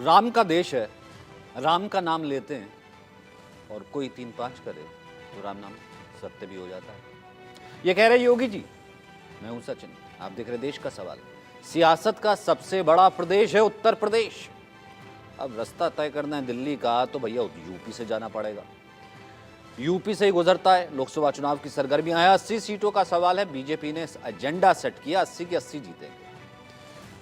राम का देश है, राम का नाम लेते हैं और कोई 3-5 करे तो राम नाम सत्य भी हो जाता है। ये कह रहे योगी जी। मैं हूं सचिन, आप देख रहे देश का सवाल। सियासत का सबसे बड़ा प्रदेश है उत्तर प्रदेश। अब रास्ता तय करना है दिल्ली का तो भैया यूपी से जाना पड़ेगा। यूपी से ही गुजरता है। लोकसभा चुनाव की सरगर्मियां हैं। 80 सीटों का सवाल है। बीजेपी ने एजेंडा सेट किया, 80 की 80 जीतेंगे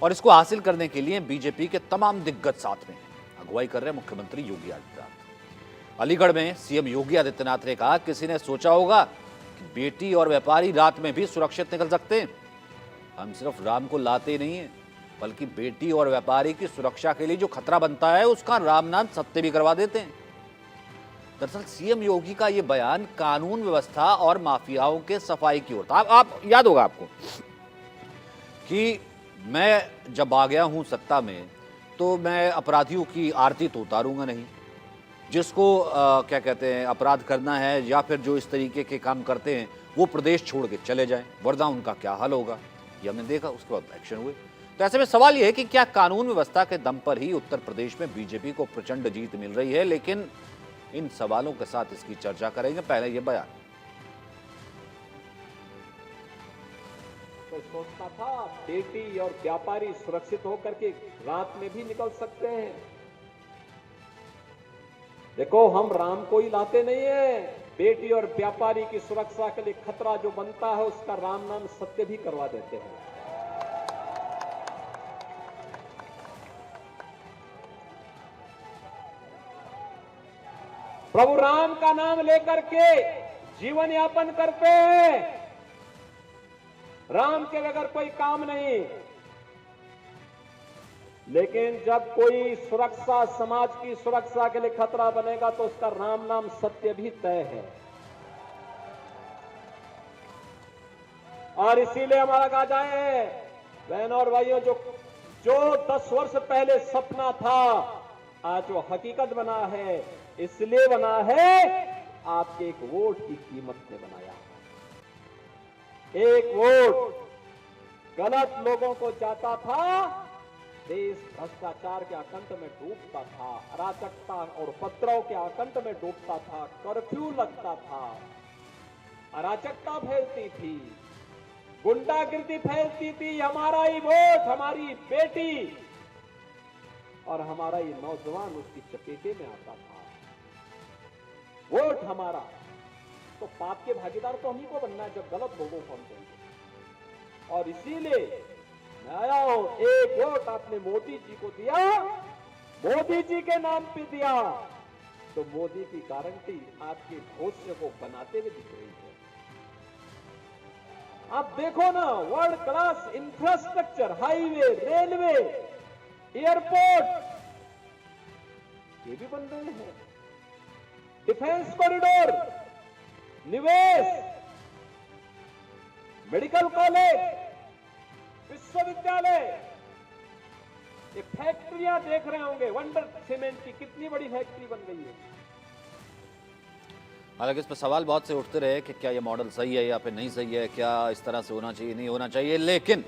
और इसको हासिल करने के लिए बीजेपी के तमाम दिग्गज साथ में हैं। अगुवाई कर रहे मुख्यमंत्री योगी आदित्यनाथ। अलीगढ़ में सीएम योगी आदित्यनाथ ने कहा, किसी ने सोचा होगा कि बेटी और व्यापारी रात में भी सुरक्षित निकल सकते हैं। हम सिर्फ राम को लाते नहीं है, बल्कि बेटी और व्यापारी की सुरक्षा के लिए जो खतरा बनता है उसका राम नाम सत्य भी करवा देते हैं। दरअसल सीएम योगी का यह बयान कानून व्यवस्था और माफियाओं के सफाई की ओर था। आप याद होगा आपको कि मैं जब आ गया हूं सत्ता में तो मैं अपराधियों की आरती तो उतारूंगा नहीं। जिसको क्या कहते हैं अपराध करना है या फिर जो इस तरीके के काम करते हैं वो प्रदेश छोड़ के चले जाएं, वरना उनका क्या हाल होगा ये हमने देखा। उसके बाद एक्शन हुए। तो ऐसे में सवाल यह है कि क्या कानून व्यवस्था के दम पर ही उत्तर प्रदेश में बीजेपी को प्रचंड जीत मिल रही है? लेकिन इन सवालों के साथ इसकी चर्चा करेंगे। पहले ये बयान। तो सोचता था बेटी और व्यापारी सुरक्षित होकर के रात में भी निकल सकते हैं। देखो, हम राम को ही लाते नहीं है। बेटी और व्यापारी की सुरक्षा के लिए खतरा जो बनता है उसका राम नाम सत्य भी करवा देते हैं। प्रभु राम का नाम लेकर के जीवन यापन करते हैं। राम के बगैर कोई काम नहीं। लेकिन जब कोई सुरक्षा, समाज की सुरक्षा के लिए खतरा बनेगा तो उसका राम नाम सत्य भी तय है। और इसीलिए हमारा कहा जाए बहनों और भाइयों, जो 10 वर्ष पहले सपना था आज वो हकीकत बना है। इसलिए बना है आपके एक वोट की कीमत ने बनाया। एक वोट गलत लोगों को जाता था, देश भ्रष्टाचार के आकंठ में डूबता था, अराजकता और उपद्रव के आकंठ में डूबता था, कर्फ्यू लगता था, अराजकता फैलती थी, गुंडागिर्दी फैलती थी। हमारा ही वोट, हमारी बेटी और हमारा ही नौजवान उसकी चपेटे में आता था। वोट हमारा, तो पाप के भागीदार तो हम ही को बनना है जब गलत लोगों को हम देंगे। और इसीलिए मैं आया हूं। एक वोट आपने मोदी जी को दिया, मोदी जी के नाम पे दिया, तो मोदी की गारंटी आपके भविष्य को बनाते हुए दिख रही है। आप देखो ना, world class infrastructure, highway, railway, airport ये भी बन रहे हैं। डिफेंस कॉरिडोर, निवेश, मेडिकल कॉलेज, विश्वविद्यालय, ये फैक्ट्रियां देख रहे होंगे। वंडर सीमेंट की कितनी बड़ी फैक्ट्री बन गई है। हालांकि इस पर सवाल बहुत से उठते रहे कि क्या ये मॉडल सही है या फिर नहीं सही है, क्या इस तरह से होना चाहिए, नहीं होना चाहिए। लेकिन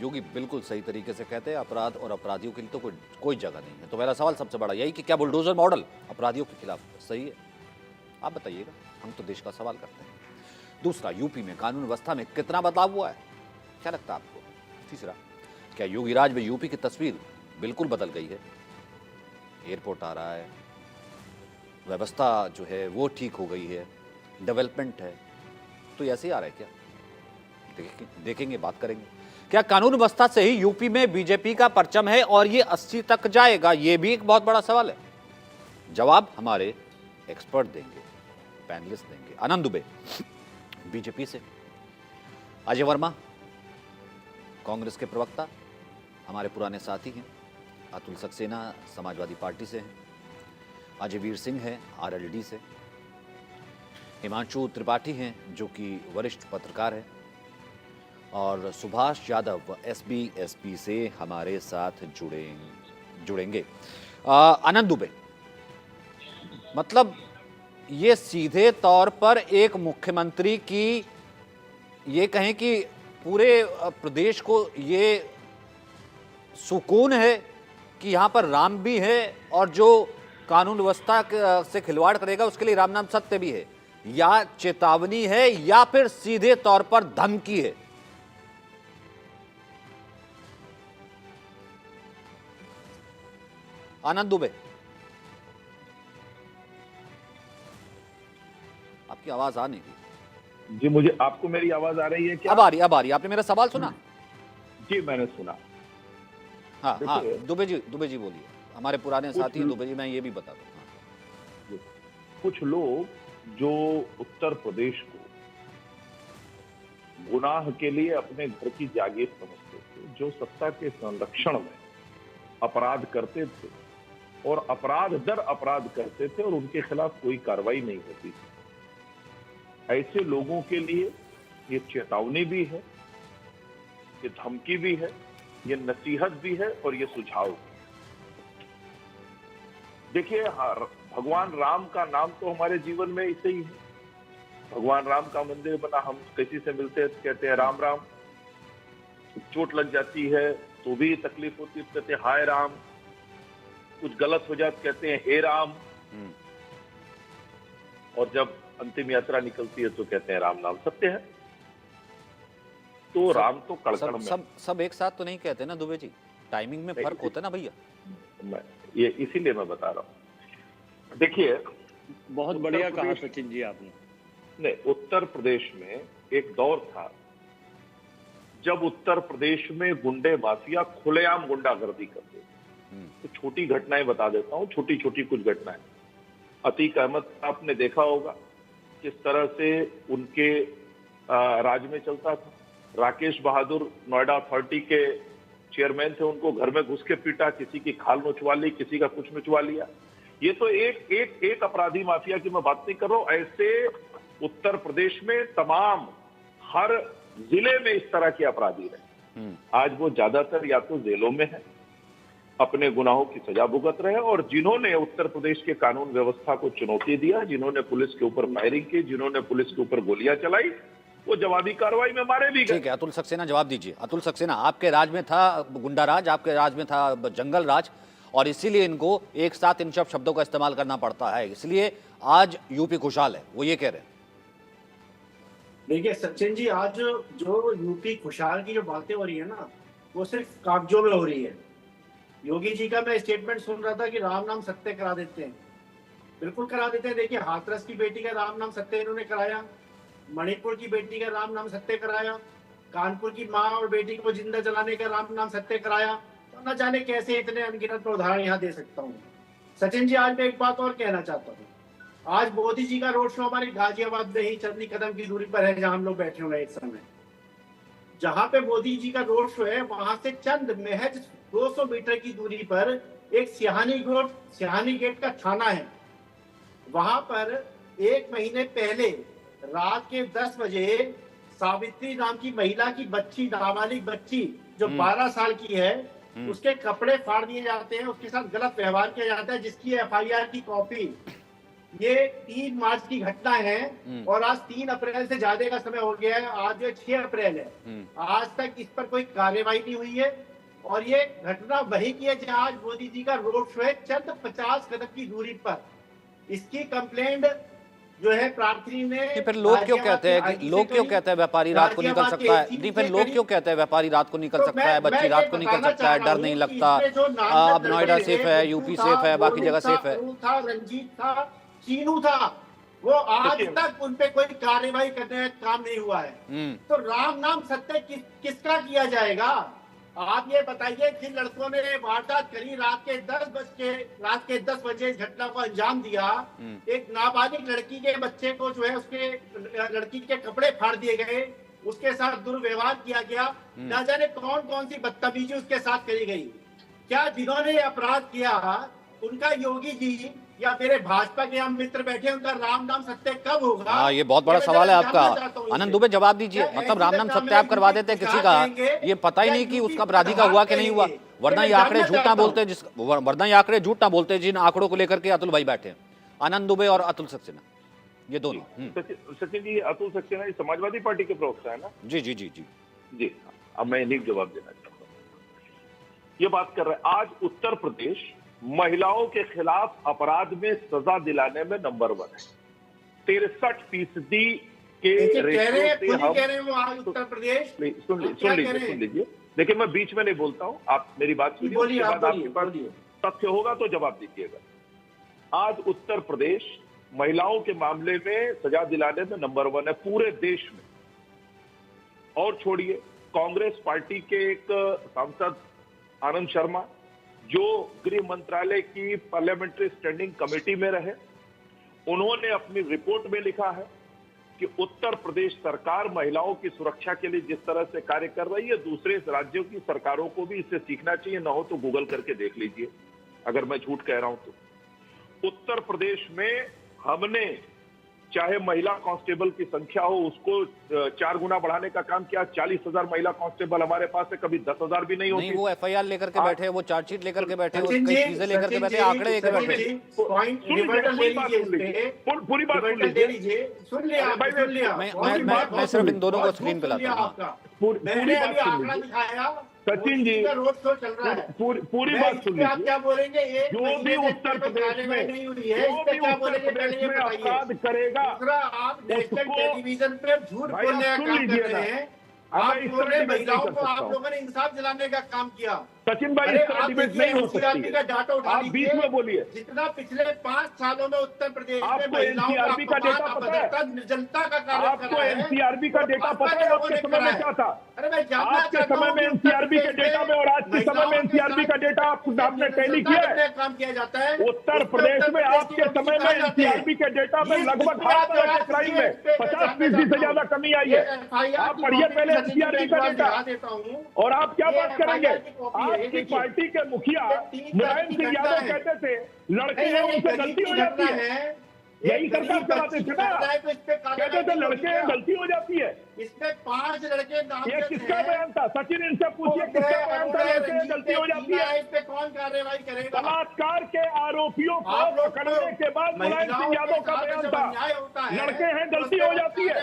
योगी बिल्कुल सही तरीके से कहते हैं अपराध और अपराधियों के लिए तो कोई जगह नहीं है। तो पहला सवाल सबसे बड़ा यही कि क्या बुलडोजर मॉडल अपराधियों के खिलाफ सही है? आप बताइएगा, हम तो देश का सवाल करते हैं। दूसरा, यूपी में कानून व्यवस्था में कितना बदलाव हुआ है, क्या लगता है आपको? तीसरा, क्या योगी राज में यूपी की तस्वीर बिल्कुल बदल गई है? एयरपोर्ट आ रहा है, व्यवस्था जो है वो ठीक हो गई है, डेवलपमेंट है, तो ऐसे ही आ रहा है क्या? देखेंगे, बात करेंगे। क्या कानून व्यवस्था से ही यूपी में बीजेपी का परचम है और ये 80 तक जाएगा? ये भी एक बहुत बड़ा सवाल है। जवाब हमारे एक्सपर्ट देंगे, पैनलिस्ट देंगे। आनंद दुबे बीजेपी से, अजय वर्मा कांग्रेस के प्रवक्ता, हमारे पुराने साथी हैं। अतुल सक्सेना समाजवादी पार्टी से हैं। अजय वीर सिंह हैं आरएलडी से। हिमांशु त्रिपाठी हैं जो कि वरिष्ठ पत्रकार हैं। और सुभाष यादव एसबी से हमारे साथ जुड़ेंगे। आनंद दुबे, मतलब ये सीधे तौर पर एक मुख्यमंत्री की, ये कहें कि पूरे प्रदेश को ये सुकून है कि यहां पर राम भी है और जो कानून व्यवस्था से खिलवाड़ करेगा उसके लिए राम नाम सत्य भी है, या चेतावनी है या फिर सीधे तौर पर धमकी है? आनंद दुबे, आपकी आवाज आ नहीं रही। जी, मुझे आपको मेरी आवाज आ रही है क्या? अब आ रही, अब आ रही। आपने मेरा सवाल सुना? जी, मैंने सुना। हाँ हाँ, देखिए, दुबे जी बोलिए। हमारे पुराने साथी हैं दुबे जी, मैं ये भी बता दूं। हाँ। कुछ लोग जो उत्तर प्रदेश को गुनाह के लिए अपने घर की जागीर समझते थे, जो सत्ता के संरक्षण में अपराध करते थे और अपराध दर अपराध करते थे और उनके खिलाफ कोई कार्रवाई नहीं होती थी, ऐसे लोगों के लिए ये चेतावनी भी है, ये धमकी भी है, ये नसीहत भी है और ये सुझाव भी है। देखिए, भगवान राम का नाम तो हमारे जीवन में ऐसे ही है। भगवान राम का मंदिर बना, हम किसी से मिलते हैं तो कहते हैं राम राम, चोट लग जाती है तो भी तकलीफ होती है तो कहते हैं हाय राम, कुछ गलत हो जाए तो कहते हैं हे राम, और जब अंतिम यात्रा निकलती है तो कहते हैं राम नाम सत्य है। तो राम तो कड़कड़ में सब एक साथ तो नहीं कहते ना दुबे जी, टाइमिंग में फर्क होता है ना भैया। ये इसीलिए मैं बता रहा हूं। देखिए, बहुत बढ़िया कहा सचिन जी आपने। नहीं, उत्तर प्रदेश में एक दौर था जब उत्तर प्रदेश में गुंडे माफिया खुलेआम गुंडागर्दी करते थे। तो छोटी घटनाएं बता देता हूं, छोटी छोटी कुछ घटनाएं। अतीक अहमद आपने देखा होगा किस तरह से उनके राज में चलता था। राकेश बहादुर नोएडा अथॉरिटी के चेयरमैन थे, उनको घर में घुस के पीटा, किसी की खाल नुचवा ली, किसी का कुछ नुचवा लिया। ये तो एक अपराधी माफिया की मैं बात नहीं कर रहा हूं, ऐसे उत्तर प्रदेश में तमाम हर जिले में इस तरह के अपराधी रहे। आज वो ज्यादातर या तो जेलों में है, अपने गुनाहों की सजा भुगत रहे हैं, और जिन्होंने उत्तर प्रदेश के कानून व्यवस्था को चुनौती दिया, जिन्होंने पुलिस के ऊपर फायरिंग की, जिन्होंने पुलिस के ऊपर गोलियां चलाई, वो जवाबी कार्रवाई में मारे भी गए। ठीक है, अतुल सक्सेना जवाब दीजिए। अतुल सक्सेना, आपके राज में था गुंडा राज, आपके राज में था जंगल राज, और इसीलिए इनको एक साथ इन सब शब्दों का इस्तेमाल करना पड़ता है, इसलिए आज यूपी खुशहाल है, वो ये कह रहे हैं। देखिए सचिन जी, आज जो यूपी खुशहाल की जो बातें हो रही है ना, वो सिर्फ कागजों में हो रही है। योगी जी का मैं स्टेटमेंट सुन रहा था कि राम नाम सत्य करा देते हैं, बिल्कुल करा देते हैं। देखिए, हाथरस की बेटी का राम नाम सत्य इन्होंने कराया, मणिपुर की बेटी का राम नाम सत्य कराया, कानपुर की माँ और बेटी को जिंदा जलाने का राम नाम सत्य कराया। तो न जाने कैसे इतने अनगिनत उदाहरण यहाँ दे सकता हूँ। सचिन जी, आज मैं एक बात और कहना चाहता हूँ। आज मोदी जी का रोड शो हमारे गाजियाबाद में ही चंद कदम की दूरी पर है, जहां हम लोग बैठे हुए हैं इस समय। जहां पे मोदी जी का रोड शो है, वहां से चंद महज 200 मीटर की दूरी पर एक सिहानी गेट का थाना है। वहां पर 1 महीने पहले रात के 10 बजे सावित्री नाम की महिला की बच्ची, नाबालिग बच्ची जो 12 साल की है, उसके कपड़े फाड़ दिए जाते हैं, उसके साथ गलत व्यवहार किया जाता है, जिसकी FIR की कॉपी। ये 3 मार्च की घटना है और आज 3 अप्रैल से ज्यादा का समय हो गया है। आज जो 6 अप्रैल है, आज तक इस पर कोई कार्यवाही नहीं हुई है। और ये घटना वही की है जहां आज मोदी जी का रोड शो है, चंद 50 कदम की दूरी पर। इसकी कंप्लेंट जो है प्रार्थी ने, फिर लोग क्यों कहते हैं व्यापारी रात को निकल सकता है? नहीं, फिर लोग क्यों कहते हैं व्यापारी रात को निकल सकता है, बच्ची रात को निकल सकता है, डर नहीं लगता, अब नोएडा सेफ है, यूपी सेफ है, बाकी जगह सेफ है। रंजीत था, चीनू था, वो आज तक उन पे कोई कार्रवाई करने का काम नहीं हुआ है। तो राम नाम सत्य किसका किया जाएगा? आप ये बताइए। जिन लड़कों ने वारदात करी, रात के 10 बजे इस घटना को अंजाम दिया, एक नाबालिग लड़की के बच्चे को जो है उसके लड़की के कपड़े फाड़ दिए गए, उसके साथ दुर्व्यवहार किया गया, ना जाने कौन कौन सी बदतमीजी उसके साथ करी गई। क्या जिन्होंने अपराध किया उनका योगी जी या मेरे भाजपा के हम मित्र बैठे, उनका राम नाम सत्य कब होगा? हाँ, ये बहुत बड़ा सवाल है आपका। आनंद दुबे जवाब दीजिए। मतलब राम नाम सत्य आप करवा देते हैं किसी का, ये पता ही नहीं कि उसका अपराधी का हुआ कि नहीं हुआ, वरना ये आंकड़े झूठ ना बोलते जिन आंकड़ों को लेकर के अतुल भाई बैठे हैं, आनंद दुबे और अतुल सक्सेना, ये दोनों। सचिन जी, अतुल सक्सेना समाजवादी पार्टी के प्रवक्ता है ना? जी जी जी जी जी। अब मैं इन्हीं जवाब देना चाहता हूँ। ये बात कर रहे हैं। आज उत्तर प्रदेश महिलाओं के खिलाफ अपराध में सजा दिलाने में नंबर 1 है। 63% के कह रहे हैं, रेशियो खुद से ही हम कह रहे हैं वो आज उत्तर प्रदेश। सुन लीजिए। देखिए, मैं बीच में नहीं बोलता हूं, आप मेरी बात सुनिए, बोलिए, उसके आप बाद आपके पास बोलिए। तथ्य होगा तो जवाब दीजिएगा। आज उत्तर प्रदेश महिलाओं के मामले में सजा दिलाने में नंबर 1 है पूरे देश में। और छोड़िए, कांग्रेस पार्टी के एक सांसद आनंद शर्मा, जो गृह मंत्रालय की पार्लियामेंट्री स्टैंडिंग कमेटी में रहे, उन्होंने अपनी रिपोर्ट में लिखा है कि उत्तर प्रदेश सरकार महिलाओं की सुरक्षा के लिए जिस तरह से कार्य कर रही है, दूसरे राज्यों की सरकारों को भी इससे सीखना चाहिए। न हो तो गूगल करके देख लीजिए, अगर मैं झूठ कह रहा हूं तो। उत्तर प्रदेश में हमने चाहे महिला कांस्टेबल की संख्या हो, उसको 4 गुना बढ़ाने का काम किया। 40,000 महिला कांस्टेबल हमारे पास है, कभी 10,000 भी नहीं होती। नहीं, वो एफआईआर लेकर के बैठे, वो चार्जशीट लेकर के बैठे, वो सचिन कई जी, चीजें लेकर के सचिन बैठे, जी, आंकड़े लेकर सचिन बैठे। जी, पॉइंट रिवर्टल ले लीजिए इस पे। पूरी बात सुन रिवर्टल ले लीजिए। लीजिए। सुन लिया, भाई, सुन लिया। मैं सिर्फ इन दोनों को स्क्रीन पे लाता हूं। आपका पूरी मैंने बात अभी सुन आंकड़ा लीजिए। दिखाया, सचिन जी, रोड शो चल रहा है। पूरी मैं बात इस सुन पे आप लीजिए। क्या बोलेंगे? एक जो महीने भी से उत्तर इस पे प्रदेश कार्रवाई में नहीं हुई है, इस पे क्या बोलेंगे पहले ये बताइए। अपराध करेगा, दूसरा, आप नेशनल उसको- टेलीविजन पे झूठ भाई, बोलने आप का सुन काम कर लीजिए रहे ना। हैं। अब आप मैं इस बोल तरह रहे हैं डिबेट नहीं महिलाओं कर को सकता आप हूं। लोगों ने इंसाफ दिलाने का काम किया। सचिन भाई, अरे इस तरह आप डिबेट देखिए नहीं हो सकती एनसीआरबी का है। डाटा उठा आप बीच में बोलिए। जितना पिछले 5 सालों में उत्तर प्रदेश में आपको महिलाओं एनसीआरबी का डेटा पता है? निर्जनता का कार्य आपको एनसीआरबी का डेटा पता है आपके समय में क्या था? अरे मैं जानना आपके चाहता समय हूं में कि उत्तर एनसीआरबी के प्रदेश डेटा में और आज के समय में एनसीआरबी का डेटा आपने टैली किया है? काम किया जाता है उत्तर प्रदेश में आपके समय में एनसीआरबी के डेटा में लगभग हर तरह के क्राइम में 50% से ज्यादा कमी आई है। आप पढ़िए पहले एनसीआरबी का डेटा। देता हूं। और आप क्या बात करेंगे? FIR की आपकी पार्टी के मुखिया मुलायम सिंह यादव कहते थे लड़के हैं उनसे गलती हो जाती है। यही सरकार चलाते थे ना, कहते थे लड़के हैं गलती हो जाती है। इसमें 5 लड़के ये किसका बयान था? सचिन, इनसे पूछिए किसका बयान था लड़के हैं गलती हो जाती है? इस पे कौन कार्रवाई करेगा? बलात्कार के आरोपियों को आप लोग पकड़ने के बाद मुलायम सिंह यादव का बयान था लड़के हैं गलती हो जाती है।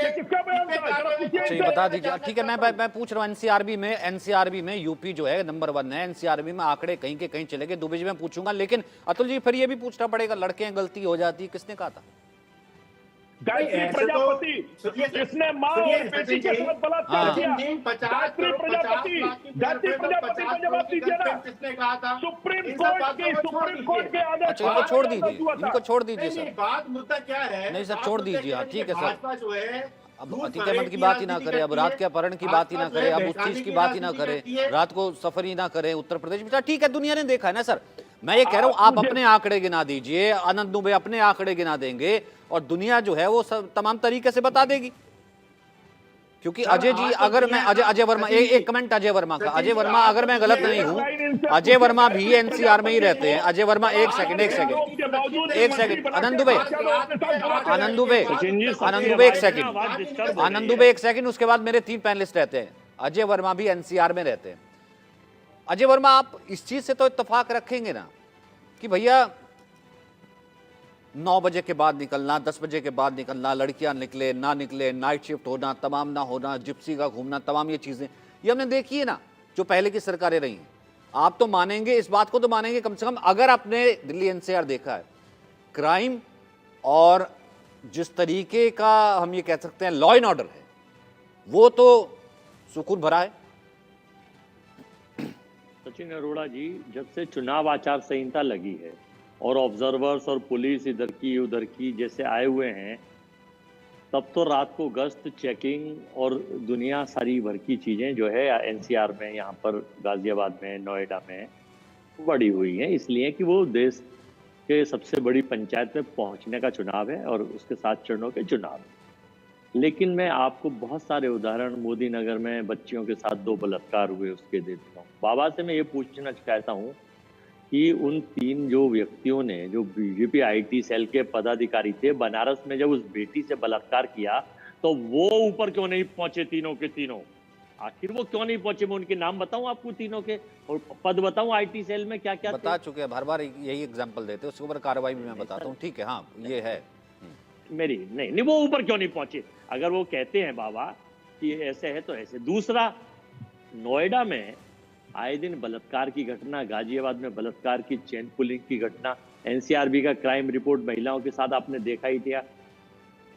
ये किसका बयान था? अच्छा, ये बता दीजिए। ठीक है, मैं पूछ रहा हूँ, एनसीआरबी में यूपी जो है नंबर 1 है। एनसीआरबी में आंकड़े कहीं के कहीं चले गए, दुबे जी मैं पूछूंगा। लेकिन अतुल जी, फिर ये भी पूछना पड़ेगा, लड़के हैं गलती हो जाती है, किसने कहा था? गायत्री प्रजापति, जिसने मां और बेटी के साथ बलात्कार किया। गायत्री प्रजापति को जवाब दीजिए ना। किसने कहा था? सुप्रीम कोर्ट के आदेश। अच्छा, इनको छोड़ दीजिए, इनको छोड़ दीजिए सर। बात मुद्दा क्या है? नहीं सर, छोड़ दीजिए। हाँ, ठीक है सर। भाजपा जो है अब अतिक्रमण की बात ही ना करें, अब रात के अपहरण की बात ही ना करें, अब उस चीज की बात ही ना करें, रात को सफर ही ना करें उत्तर प्रदेश में। ठीक है, दुनिया ने देखा है ना सर। मैं ये कह रहा हूं, आप अपने आंकड़े गिना दीजिए, आनंद दुबे अपने आंकड़े गिना देंगे और दुनिया जो है वो सब तमाम तरीके से बता देगी। क्योंकि अजय जी, अगर मैं अजय वर्मा, एक कमेंट अजय वर्मा का। अजय वर्मा, अगर मैं गलत नहीं हूं, अजय वर्मा भी एनसीआर में ही रहते हैं। अजय वर्मा, एक सेकंड आनंद दुबे, एक सेकंड, उसके बाद मेरे 3 पैनलिस्ट रहते हैं। अजय वर्मा भी एनसीआर में रहते हैं। अजय वर्मा, आप इस चीज से तो इत्तेफाक रखेंगे ना कि भैया 9 बजे के बाद निकलना, 10 बजे के बाद निकलना, लड़कियां निकले ना निकले, नाइट शिफ्ट होना, तमाम ना होना, जिप्सी का घूमना, तमाम ये चीजें ये हमने देखी है ना, जो पहले की सरकारें रही हैं। आप तो मानेंगे, इस बात को तो मानेंगे कम से कम, अगर आपने दिल्ली एनसीआर देखा है, क्राइम और जिस तरीके का हम ये कह सकते हैं लॉ एंड ऑर्डर है, वो तो सुकून भरा है। सचिन अरोड़ा जी, जब से चुनाव आचार संहिता लगी है और ऑब्जर्वर्स और पुलिस इधर की उधर की जैसे आए हुए हैं, तब तो रात को गश्त, चेकिंग और दुनिया सारी भर की चीज़ें जो है एनसीआर में, यहाँ पर गाजियाबाद में, नोएडा में बढ़ी हुई हैं, इसलिए कि वो देश के सबसे बड़ी पंचायत में पहुँचने का चुनाव है और उसके 7 चरणों के चुनाव है। लेकिन मैं आपको बहुत सारे उदाहरण, मोदी नगर में बच्चियों के साथ 2 बलात्कार हुए उसके देता हूँ। बाबा से मैं ये पूछना चाहता हूँ कि उन 3 जो व्यक्तियों ने, जो बीजेपी आईटी सेल के पदाधिकारी थे, बनारस में जब उस बेटी से बलात्कार किया तो वो ऊपर क्यों नहीं पहुंचे तीनों के तीनों? आखिर वो क्यों नहीं पहुंचे? मैं उनके नाम बताऊं आपको तीनों के, और पद बताऊं आईटी सेल में क्या क्या बता चुके हैं, बार बार यही एग्जाम्पल देते, उसके ऊपर कार्रवाई भी मैं बताता हूँ। ठीक है, हाँ ये है मेरी नहीं, वो ऊपर क्यों नहीं पहुंचे? अगर वो कहते हैं बाबा कि ऐसे है तो ऐसे। दूसरा, नोएडा में आए दिन बलात्कार की घटना, गाजियाबाद में बलात्कार की चेन पुलिंग की घटना, एनसीआरबी का क्राइम रिपोर्ट महिलाओं के साथ आपने देखा ही था।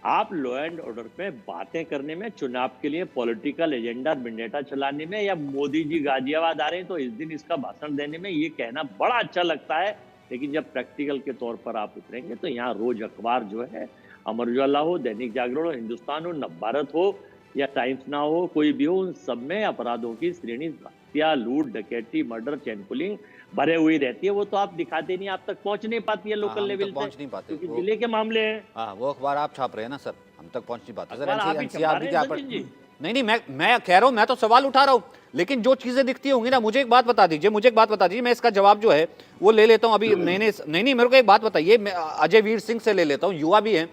आप लॉ एंड ऑर्डर पे बातें करने में, चुनाव के लिए पॉलिटिकल एजेंडा वेंडेटा चलाने में, या मोदी जी गाजियाबाद आ रहे हैं तो इस दिन इसका भाषण देने में ये कहना बड़ा अच्छा लगता है, लेकिन जब प्रैक्टिकल के तौर पर आप उतरेंगे तो यहाँ रोज अखबार जो है, अमर उजाला हो, दैनिक जागरण हो, हिंदुस्तान हो, नवभारत हो या टाइम्स नाउ हो, कोई भी हो, उन सब में अपराधों की श्रेणी, हत्या, लूट, डकैती, मर्डर, चेन पुलिंग भरे हुई रहती है। वो तो आप दिखाते नहीं, आप तक पहुंच नहीं पाती है लोकल लेवल पे, पहुंच नहीं पाते, क्योंकि जिले के मामले हैं। हाँ, वो अखबार आप छाप रहे हैं ना सर, हम तक पहुंच नहीं पाते सर। अखबार आप ही छपा रहे हैं सचिन जी। नहीं, मैं कह रहा हूं, मैं तो सवाल उठा रहा हूं, लेकिन जो चीजें दिखती होंगी ना, मुझे एक बात बता दीजिए, मैं इसका जवाब जो है वो ले लेता हूं अभी। नहीं, मेरे को एक बात बताइए, मैं अजय वीर सिंह से ले लेता हूं, युवा भी है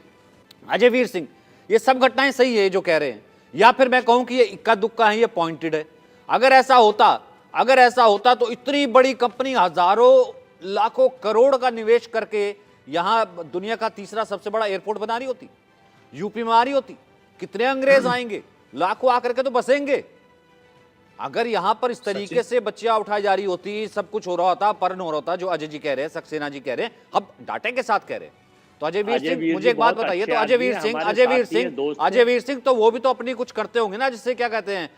अजय वीर सिंह। ये सब घटनाएं सही है जो कह रहे हैं, या फिर मैं कहूं कि ये इक्का दुक्का है, ये पॉइंटेड है? अगर ऐसा होता तो इतनी बड़ी कंपनी हजारों लाखों करोड़ का निवेश करके यहां दुनिया का तीसरा सबसे बड़ा एयरपोर्ट बना रही होती, यूपी में आ रही होती। कितने अंग्रेज आएंगे, लाखों आकर के तो बसेंगे। अगर यहां पर इस तरीके से बच्चियां उठाई जा रही होती, सब कुछ हो रहा होता, अपहरण हो रहा होता, जो अजय जी कह रहे हैं, सक्सेना जी कह रहे हैं, हम डाटे के साथ कह रहे हैं। तो अजय वीर सिंह, मुझे एक बात बताइए, तो अजय वीर सिंह तो वो भी तो अपनी कुछ करते होंगे ना, जिससे क्या कहते हैं,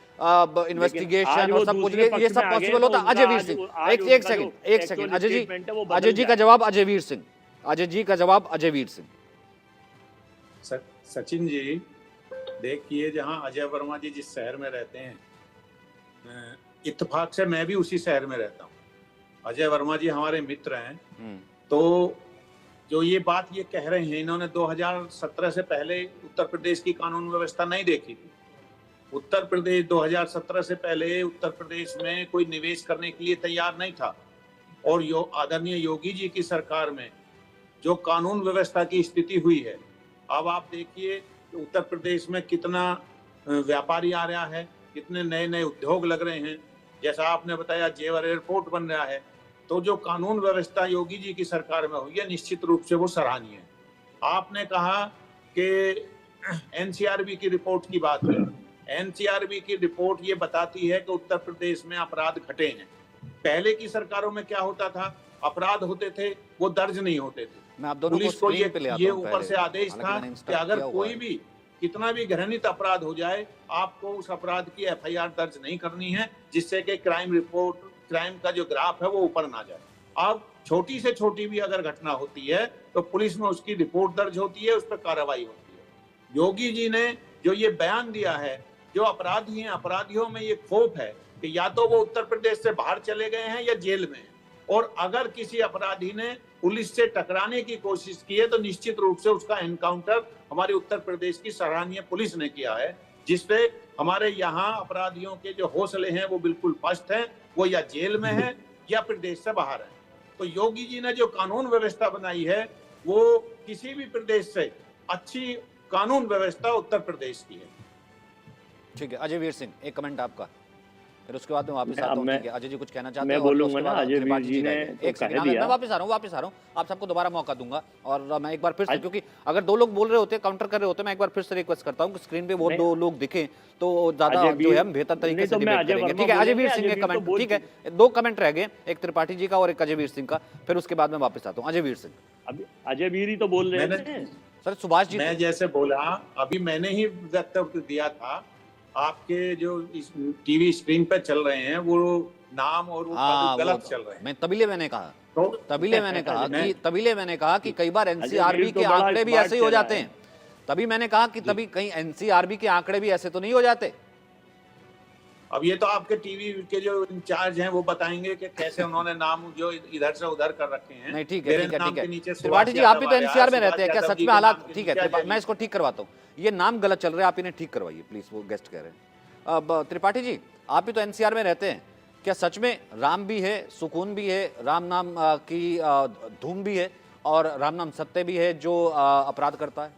इन्वेस्टिगेशन और सब कुछ, ये सब पॉसिबल होता। अजय वीर सिंह, एक सेकंड अजय जी का जवाब, अजय वीर सिंह। सचिन जी, देखिए, जहां अजय वर्मा जी जिस शहर में रहते हैं, इत्तेफाक से मैं भी उसी शहर में रहता हूं। अजय वर्मा जी हमारे मित्र हैं। तो जो ये बात ये कह रहे हैं, इन्होंने 2017 से पहले उत्तर प्रदेश की कानून व्यवस्था नहीं देखी थी। उत्तर प्रदेश 2017 से पहले उत्तर प्रदेश में कोई निवेश करने के लिए तैयार नहीं था। और आदरणीय योगी जी की सरकार में जो कानून व्यवस्था की स्थिति हुई है, अब आप देखिए उत्तर प्रदेश में कितना व्यापारी आ रहा है, कितने नए नए उद्योग लग रहे हैं। जैसा आपने बताया, जेवर एयरपोर्ट बन रहा है। तो जो कानून व्यवस्था योगी जी की सरकार में हुई है, निश्चित रूप से वो सराहनीय है। आपने कहा कि एनसीआरबी की रिपोर्ट की बात है। एनसीआरबी की रिपोर्ट ये बताती है कि उत्तर प्रदेश में अपराध घटे हैं। पहले की सरकारों में क्या होता था, अपराध होते थे, वो दर्ज नहीं होते थे। पुलिस को ये ऊपर से आदेश था कि अगर कोई भी कितना भी घृणित अपराध हो जाए, आपको उस अपराध की एफआईआर दर्ज नहीं करनी है, जिससे कि क्राइम का जो ग्राफ है वो ऊपर ना जाए। अब छोटी से छोटी भी अगर घटना होती है तो पुलिस में उसकी रिपोर्ट दर्ज होती है, उस पर कार्रवाई होती है। योगी जी ने जो ये बयान दिया है, जो अपराधी हैं, अपराधियों में ये खौफ है कि या तो वो उत्तर प्रदेश से बाहर चले गए हैं या जेल में हैं। और अगर किसी अपराधी ने पुलिस से टकराने की कोशिश की है तो निश्चित रूप से उसका एनकाउंटर हमारे उत्तर प्रदेश की सराहनीय पुलिस ने किया है, जिससे हमारे यहाँ अपराधियों के जो हौसले हैं वो बिल्कुल पस्त हैं, वो या जेल में है या प्रदेश से बाहर है। तो योगी जी ने जो कानून व्यवस्था बनाई है, वो किसी भी प्रदेश से अच्छी कानून व्यवस्था उत्तर प्रदेश की है। ठीक है, अजय वीर सिंह, एक कमेंट आपका, फिर उसके बाद मैं वापस आता हूं। ठीक है, अजय जी कुछ कहना चाहते हैं? मैं बोलूंगा ना, अजय वीर जी ने एक सेकंड, मैं वापस आ रहा हूं, आप सबको दोबारा मौका दूंगा। और मैं एक बार फिर से, क्योंकि अगर दो लोग बोल रहे होते, काउंटर कर रहे होते, मैं एक बार फिर से रिक्वेस्ट करता हूं कि स्क्रीन पे वो दो लोग दिखे तो ज्यादा जो है हम बेहतर तरीके से डिबेट करेंगे। ठीक है, अजय वीर सिंह के कमेंट, ठीक है, दो कमेंट रह गए, एक त्रिपाठी जी का और एक अजय वीर सिंह का, फिर उसके बाद मैं वापस आता हूं। अजय वीर सिंह। अजय वीर ही तो बोल रहे हैं सर। सुभाष जी, मैं जैसे बोला, अभी मैंने ही वक्तव्य दिया था, आपके जो टीवी स्क्रीन पे चल रहे हैं वो नाम और वो गलत चल रहे हैं। मैं तबीले मैंने कहा कि कई बार एनसीआरबी के आंकड़े भी ऐसे ही हो जाते हैं। तभी मैंने कहा कि तभी कहीं एनसीआरबी के आंकड़े भी ऐसे तो नहीं हो जाते। अब ये तो आपके टीवी के जो इंचार्ज हैं वो बताएंगे कि कैसे उन्होंने नाम जो इधर से उधर कर रखे हैं। नहीं, ठीक है। त्रिपाठी जी, आप भी तो एनसीआर में रहते हैं क्या? सच में हालात ठीक है, मैं इसको ठीक करवाता हूँ। ये नाम गलत चल रहा है, आप इन्हें ठीक करवाइए प्लीज, वो गेस्ट कह रहे हैं। अब त्रिपाठी जी, आप भी तो एनसीआर में रहते हैं, क्या सच में राम भी है, सुकून भी है, राम नाम की धूम भी है और राम नाम सत्य भी है जो अपराध करता है?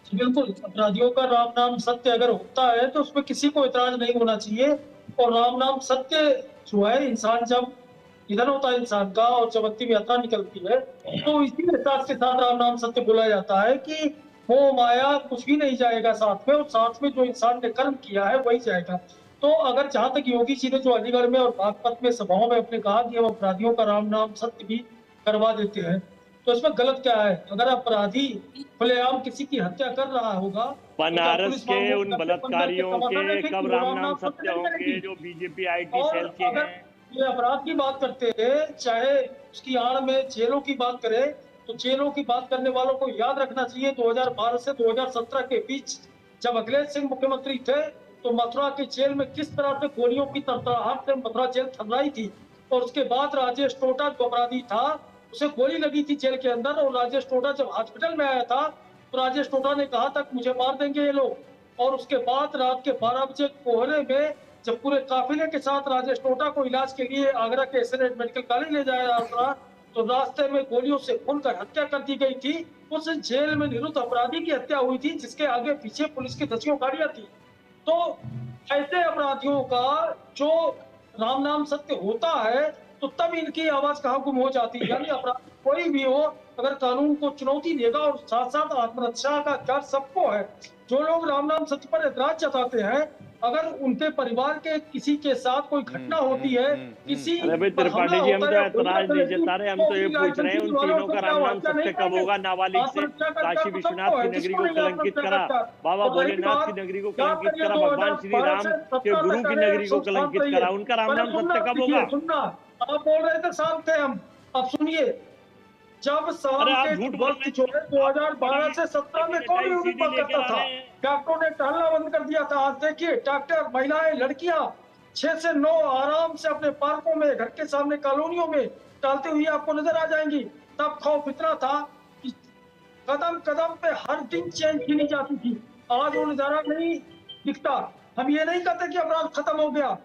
बिल्कुल, अपराधियों का राम नाम सत्य अगर होता है तो उसमें किसी को इतराज नहीं होना चाहिए। और राम नाम सत्य जो है, इंसान जब निधन होता है इंसान का और जब अंतिम यात्रा निकलती है तो इसी एहसास के साथ राम नाम सत्य बोला जाता है कि मोह माया कुछ भी नहीं जाएगा साथ में, और साथ में जो इंसान ने कर्म किया है वही जाएगा। तो अगर जहां तक योगी जी ने जो अलीगढ़ में और बागपत में सभाओं में अपने कहा कि हम अपराधियों का राम नाम सत्य भी करवा देते हैं, तो इसमें गलत क्या है? अगर अपराधी खुलेआम किसी की हत्या कर रहा होगा तो क्या बनारस पुलिस के मामूल उन करके बलात्कारियों तमाशा के देखेगी? कब वो राम नाम सत्य नहीं होंगे करेगी। जो बीजेपी आईटी और सेल के अगर हैं? ये अपराध की बात करते हैं, चाहे उसकी आड़ में जेलों की बात करें, तो जेलों की बात करने वालों को याद रखना चाहिए 2012 से 2017 के बीच जब अखिलेश सिंह मुख्यमंत्री थे तो मथुरा की जेल में किस तरह से गोलियों की तरतराहट से मथुरा जेल थर्राई थी। और उसके बाद राजेश टोटा जो अपराधी था, उसे गोली लगी थी जेल के अंदर, और राजेश टोटा जब हॉस्पिटल में आया था तो राजेश टोटा ने कहा था मुझे मार देंगे ये लोग। और उसके बाद रात के 12 बजे कोहरे में जब पूरे काफिले के साथ राजेश टोटा को इलाज के लिए आगरा के एसएनएट मेडिकल कॉलेज ले जाया जा रहा था, तो रास्ते में गोलियों से भूनकर हत्या कर दी गई थी। उस जेल में निरुद्ध अपराधी की हत्या हुई थी जिसके आगे पीछे पुलिस की दसियों गाड़ियां थी। तो ऐसे अपराधियों का जो राम नाम सत्य होता है तो तब इनकी आवाज कहाँ गुम हो जाती है। यानी अपराधी कोई भी हो, अगर कानून को चुनौती देगा, और साथ साथ आत्मरक्षा का अधिकार सबको है। जो लोग राम नाम सत्य पर एतराज जताते हैं, अगर उनके परिवार के किसी के साथ कोई घटना होती है, किसी अरे भाई पर हमला त्रिपाठी जी, हम होता तो है या ऐतराज गोली नहीं चलेगी, जता रहे, हम तो तो ये अपनी पूछ रहे हैं राजनीति उन वालों तीनों को का क्या राम नाम हत्या नहीं सत्य कब करेंगे? होगा? नाबालिग से आत्मरक्षा का काशी अधिकार तो विश्वनाथ सबको की है, नगरी किसको को नहीं है कलंकित आत्मरक्षा का करा, अधिकार? बाबा और रही भोलेनाथ की बात, नगरी को बात कलंकित करिए करा, भगवान श्री 2012 राम से के 17 गुरु तक। की अरे नगरी को शांत कलंकित रहिए, करा, उनका राम पहले नाम सुनना सत्य कब सीखिए, होगा? सुनना। आप बोल रहे थे शांत थे हम, अब सुनिए। जब शाम अरे आप के झूठ बोल वक्त रहे जो है हैं, आप तो 2012 बड़ी से 17 में कौन सेक्रेटरी सीडी यूनिफॉर्म लेकर करता आ था? रहे हैं। डॉक्टरों ने टहलना बंद कर दिया था। आज देखिए डॉक्टर, महिलाएं, लड़कियां 6 से 9 आराम से अपने पार्कों में, घर के सामने कॉलोनियों में टहलती हुई आपको नजर आ जाएंगी। तब खौफ इतना था कि कदम कदम पे हर दिन चेन छीनी जाती थी। आज वो नजारा नहीं दिखता। हम ये नहीं कहते कि अपराध खत्म हो गया,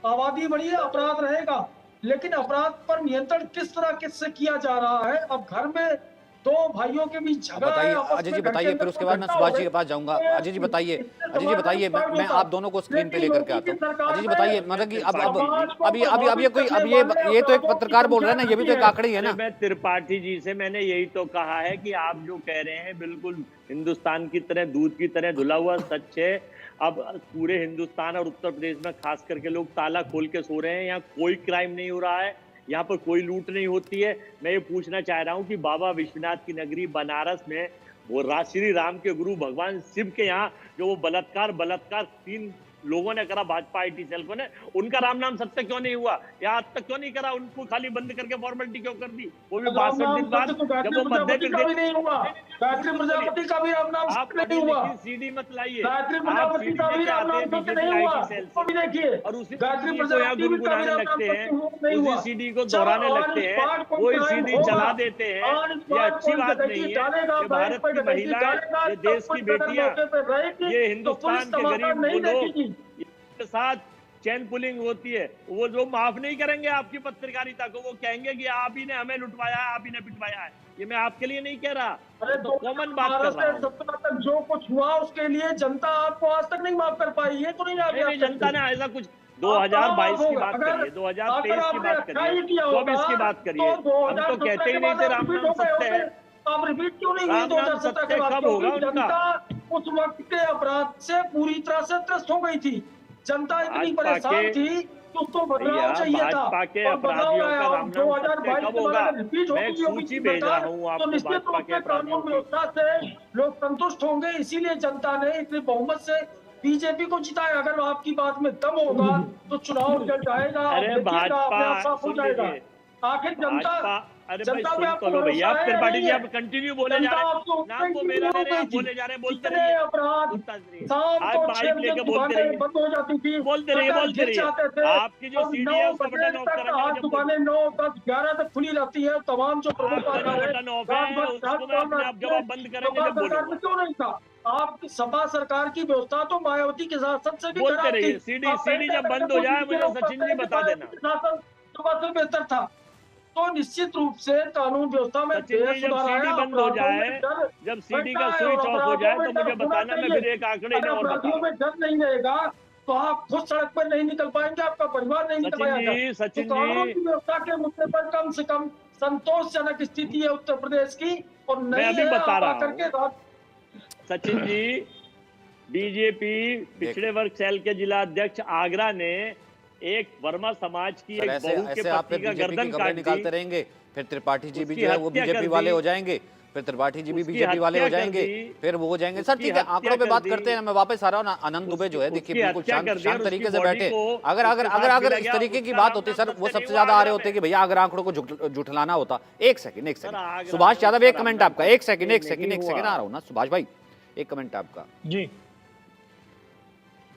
आबादी बढ़ी है, अपराध रहेगा, लेकिन अपराध पर नियंत्रण किस तरह किससे किया जा रहा है। अब घर में दो भाइयों के बीच अब झगड़ा है, बताइए आपस अजय में जी, घर के बताइए, अंदर फिर उसके कोई बाद मैं घटना हो सुभाष जी गई, के पास जाऊंगा। तो अजय जी बताइए, इससे अजय जी समाज बताइए, में मैं आप दोनों को स्क्रीन पे लेकिन लेकर के योगी आता की हूँ। सरकार अजय जी में बताइए, मतलब कि अब समाज को अभी अभी अभी ये कोई, प्रभावित अब करने ये तो एक वाले पत्रकार बोल रहा है ना, ये भी तो एक अपराधों की आंकड़ी है अरे ना। मैं त्रिपाठी जी से मैंने यही तो कहा है कि आप जो कह रहे हैं बिल्कुल हिंदुस्तान की तरह, दूध की तरह धुला हुआ सच है। अब पूरे हिंदुस्तान और उत्तर प्रदेश में खास करके लोग ताला खोल के सो रहे हैं। यहाँ कोई क्राइम नहीं हो रहा है, यहाँ पर कोई लूट नहीं होती है। मैं ये पूछना चाह रहा हूँ कि बाबा विश्वनाथ की नगरी बनारस में वो श्री राम के गुरु भगवान शिव के यहाँ जो वो बलात्कार 3 लोगों ने करा, भाजपा आईटी सेल को ने, उनका राम नाम सत्य क्यों नहीं हुआ? या आज तक क्यों नहीं करा? उनको खाली बंद करके फॉर्मेलिटी क्यों कर दी? वो भी 62 दिन बाद, जब वो मध्य प्रजापति का भी प्रदेश। नहीं हुआ, गायत्री प्रजापति का भी राम नाम आप सत्य पढ़ी नहीं हुआ, लिखी सीडी मत लाइए, गायत्री आप प्रजापति सीडी का भी लेके राम आते नाम हैं सत्य बीजेपी नहीं हुआ। आईटी सेल उसको भी से, देखिए, और उसी गायत्री सीडी को यहाँ प्रजापति का भी गुनगुनाने राम नाम लगते हैं, सत्य नहीं हुआ। उसी सीडी को जब दोहराने ऑन लगते हैं, स्पॉट कोई कोई क्राइम सीडी होगा, चला देते हैं। ऑन ये स्पॉट अच्छी कोई बात डकैती नहीं है। डालेगा, ये बाइक भारत पर की डकैती महिलाएं, डालेगा, ये तो देश पुलिस की अगर बेटियां, मौके पे रहेगी ये तो पुलिस हिंदुस्तान के तमाशा गरीब नहीं वो लोग, देखेगी। के साथ चैन पुलिंग होती है, वो जो माफ नहीं करेंगे आपकी पत्रकारिता को। वो कहेंगे कि आप ही ने हमें लुटवाया है, आप ही ने पिटवाया है। ये मैं आपके लिए नहीं कह रहा, अरे तो कॉमन बात कर 2012 रहा से हूँ। 17 तक जो कुछ हुआ उसके लिए जनता आपको आज तक नहीं माफ कर पाई। ये तो नहीं आप नहीं, जनता ने ऐसा कुछ आप कहाँ 2022 की होगा? बात अगर करिए, 2023 की आपने बात अच्छा करिए, ही किया 24 की होगा, बात करिए। तो हम तो 2017 कहते ही के नहीं बाद थे आप राम रिपीट नाम हो गए सत्य है। होते। आप रिपीट क्यों नहीं हुई राम नाम 2017 के सत्य बाद? कब होगा क्योंकि उनका? जनता उस वक्त के अपराध से पूरी तरह से त्रस्त हो गई थी। जनता इतनी भाजपा परेशान के, थी कि उसको बदलाव भैया चाहिए था, भाजपा के और बदलाव अपराधियों आया। का और राम नाम सत्य 2022 कब के बाद होगा? अगर रिपीट मैं होगी एक योगी सूची की भेज रहा सरकार, हूँ तो आपको निश्चित भाजपा रूप के से अपराधियों कानून की। व्यवस्था से लोग संतुष्ट होंगे। इसीलिए जनता ने इतने बहुमत से बीजेपी को जिताया। अगर आपकी बात में दम होगा तो चुनाव जल जाएगा, आप अरे देखिएगा, अपने आप भाजपा, साफ हो सुन जाएगा। लीजिए, आखिर जनता, भाजपा, अरे भाई जनता पे सुन आपको तो लो भैया, भरोसा आप है या त्रिपाठी नहीं जी है? आप कंटिन्यू बोले जा जनता रहे हैं, आपको नाम तो मेरा ले रहे हैं, आप बोले जा रहे हैं, बोलते इतने रहिए, अपराध, सुनता रहिए, शाम आप को 6 माइक बजे लेके बोलते दुकानें रहिए, बंद हो जाती थी, बोलते रहिए, शटर बोलते गिर रहिए। जाते थे। आपकी जो अब सीडी 9 है उसका बजे बटन ऑफ तक करेंगे आज जब दुकानें बोलिए। 9, 10, 11 तक खुली रहती है। तमाम जो प्रमुख आपका जो बाजार है बटन ऑफ रात है भर उसको मैं अपने आप जब आप बंद करेंगे सपा जब सरकार में बोलूंगा। क्यों नहीं था? आपकी सपा सरकार की व्यवस्था तो मायावती के शासन से भी बोलते खराब थी। रहिए, सीडी आप सीडी पहले जब करके बंद हो तो जाए नीचे मुझे लोग सचिन कहते जी हैं कि बता मायावती देना। के शासन सपा से बेहतर था। तो निश्चित रूप से कानून व्यवस्था में सचिन ढेर जी जब सुधार आया। सीडी बंद हो अपराधों में जाए, डर जब सीडी घटता का है, और स्विच ऑफ हो अपराधों जाए में तो डर मुझे होना बताना, मैं चाहिए। फिर एक आंकड़े अगर इन्हें और बता अपराधियों रहा में हूँ। डर नहीं रहेगा तो आप खुद सड़क पर नहीं निकल पाएंगे, आपका परिवार नहीं निकल सचिन पाएगा। जी, तो सचिन कानून जी, की व्यवस्था के मुद्दे पर कम से कम संतोषजनक स्थिति है उत्तर प्रदेश की, और मैं नहीं अभी है। बता आप रहा आकर हूँ के सचिन जी, बीजेपी पिछड़े वर्ग सेल के जिला अध्यक्ष आगरा ने एक वर्मा समाज की सर, एक ऐसे बहू के ऐसे आप पति का बीजेपी की गर्दन खबरें काट निकालते दी, रहेंगे, फिर त्रिपाठी जी भी उसकी जो है वो हत्या कर बीजेपी वाले दी। हो जाएंगे, फिर त्रिपाठी जी भी उसकी बीजेपी वाले हो हत्या कर जाएंगे, दी। फिर वो हो जाएंगे। सर उसकी ठीक है, हत्या आंकड़ों पे कर बात दी। करते हैं। मैं वापस आ रहा हूँ ना, आनंद दुबे जो है देखिए उसकी बिल्कुल हत्या शांत कर दी शांत और तरीके उसकी से बॉडी बैठे। को अगर अगर उसके अगर साथ अगर मिला इस गया, तरीके की उसका बात नाम होती नाम सर, सत्य वो नहीं सबसे हुआ ज्यादा आ रहे आगरा होते में। कि भैया आगरा आंकड़ों को जुठलाना होता। एक सेकंड सर, आगरा सुभाष में यादव, एक उसका कमेंट नाम आपका, नाम एक सेकंड एक नहीं सेकंड एक सेकंड हुआ। आ रहा हूँ ना सुभाष भाई, एक कमेंट आपका। जी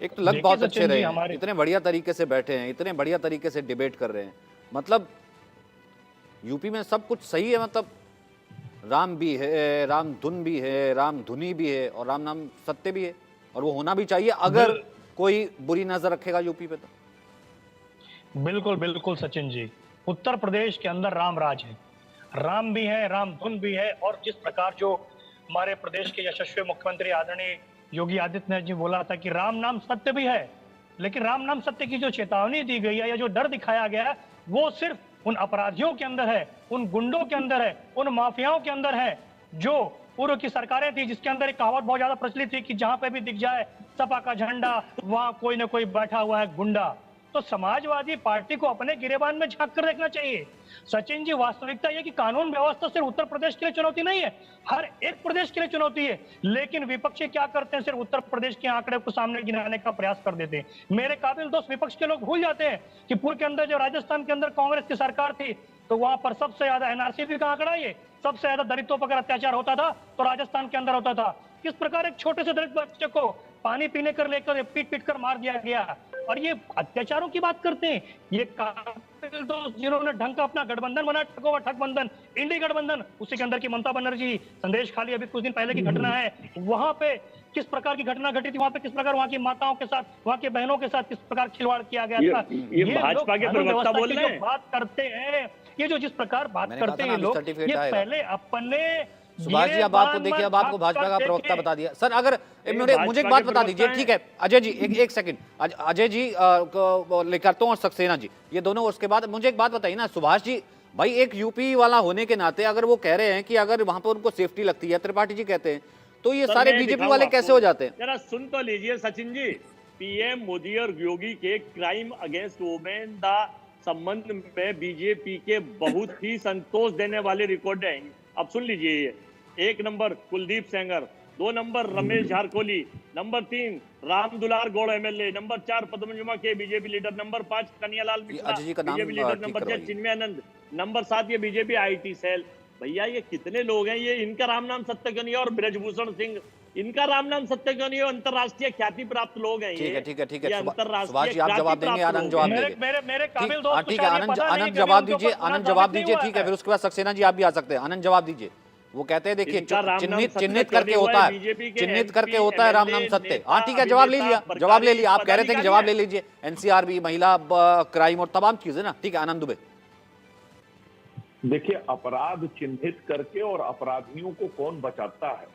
एक तो लग देखिए बहुत अच्छे सचिन जी, रहे हैं, हमारे इतने बढ़िया तरीके से बैठे हैं, इतने बढ़िया तरीके से डिबेट कर रहे हैं। मतलब यूपी में सब कुछ सही है, मतलब राम भी है, राम धुन भी है, राम धुनी भी है और राम नाम सत्य भी है, और वो होना भी चाहिए अगर कोई बुरी नजर रखेगा यूपी पे तो। बिल्कुल बिल्कुल सचिन जी, उत्तर प्रदेश के अंदर राम राज है, राम भी है, राम धुन भी है। और जिस प्रकार जो हमारे प्रदेश के यशस्वी मुख्यमंत्री आदरणीय योगी आदित्यनाथ जी बोला था कि राम नाम सत्य भी है, लेकिन राम नाम सत्य की जो चेतावनी दी गई है या जो डर दिखाया गया है वो सिर्फ उन अपराधियों के अंदर है, उन गुंडों के अंदर है, उन माफियाओं के अंदर है। जो पूर्व की सरकारें थी जिसके अंदर एक कहावत बहुत ज्यादा प्रचलित थी कि जहां पे भी दिख जाए सपा का झंडा वहां कोई ना कोई बैठा हुआ है गुंडा। तो समाजवादी पार्टी को अपने गिरेबान में झांक कर देखना चाहिए। सचिन जी, वास्तविकता यह कि कानून व्यवस्था सिर्फ उत्तर प्रदेश के लिए चुनौती नहीं है, हर एक प्रदेश के लिए चुनौती है। लेकिन विपक्षी क्या करते हैं, सिर्फ उत्तर प्रदेश के आंकड़े को सामने गिनाने का प्रयास कर देते हैं। मेरे काबिल दोस्त विपक्ष के लोग भूल जाते हैं कि पूर्व के अंदर जो राजस्थान के अंदर कांग्रेस की सरकार थी तो वहां पर सबसे ज्यादा एनआरसी का आंकड़ा, ये सबसे ज्यादा दलितों पर अत्याचार होता था तो राजस्थान के अंदर होता था। किस प्रकार एक छोटे से दलित बच्चे को पानी पीने कर लेकर पीट पीट कर मार दिया गया। और ये अत्याचारों की बात करते हैं, ये काबिल दोस्त जिन्होंने ढंग का अपना गठबंधन बनाया, ठगबंधन, इंडी गठबंधन, उसी के अंदर की ममता बनर्जी, संदेश खाली अभी कुछ दिन पहले की घटना है, वहां पे किस प्रकार की घटना घटी थी, वहां पे किस प्रकार वहां की माताओं के साथ, वहां के बहनों के साथ किस प्रकार खिलवाड़ किया गया था। ये भाजपा के प्रवक्ता बोल रहे हैं। बात करते हैं, ये जो जिस प्रकार बात मैंने कहा करते था हैं ना, लोग, सर्टिफिकेट ये आएगा। पहले अपने सुभाष जी, अब आपको देखिए, अब आपको भाजपा का प्रवक्ता बता दिया। सर अगर मुझे एक बात बता दीजिए, ठीक है अजय जी, एक सेकंड, अजय जी लेकर तो और सक्सेना जी, ये दोनों, उसके बाद मुझे एक बात बताइए ना सुभाष जी भाई, एक यूपी वाला होने के नाते अगर वो कह रहे हैं कि अगर वहां पर उनको सेफ्टी लगती है, त्रिपाठी जी कहते हैं, तो ये सारे बीजेपी वाले कैसे हो जाते हैं? जरा सुन तो लीजिए सचिन जी, पीएम मोदी और योगी के क्राइम अगेंस्ट वुमेन द संबंध में बीजेपी के बहुत ही संतोष देने वाले रिकॉर्ड हैं। अब सुन लीजिए, ये 1 number Kuldeep Sengar, 2 number Ramesh Jharkholi, number 3 Ram Dular Gaur MLA, number 4 पद्मजुमा के BJP leader, number 5 Kanhaiyalal Mishra BJP leader, number 6 Chinmayanand, number 7 ये बीजेपी आईटी सेल। भैया ये कितने लोग हैं, ये इनका राम नाम सत्य क्यों नहीं है? और ब्रजभूषण सिंह, इनका राम नाम सत्य क्यों नहीं है? अंतरराष्ट्रीय ख्याति प्राप्त लोग हैं ये। ठीक है ये सुभाष जी, आप जवाब देंगे, आनंद जवाब देंगे। मेरे काबिल दोस्त ठीक है, आनंद जवाब दीजिए, आनंद जवाब दीजिए, ठीक है। फिर उसके बाद सक्सेना जी आप भी आ सकते हैं। आनंद जवाब दीजिए। वो कहते हैं देखिए चिन्हित करके होता है, चिन्हित करके होता है राम नाम सत्य। हाँ ठीक है, जवाब ले लिया, जवाब ले लिया। आप कह रहे थे कि जवाब ले लीजिए, एनसीआरबी, महिला क्राइम और तमाम चीजें ना। ठीक है, आनंद दुबे। देखिए, अपराध चिन्हित करके और अपराधियों को कौन बचाता है,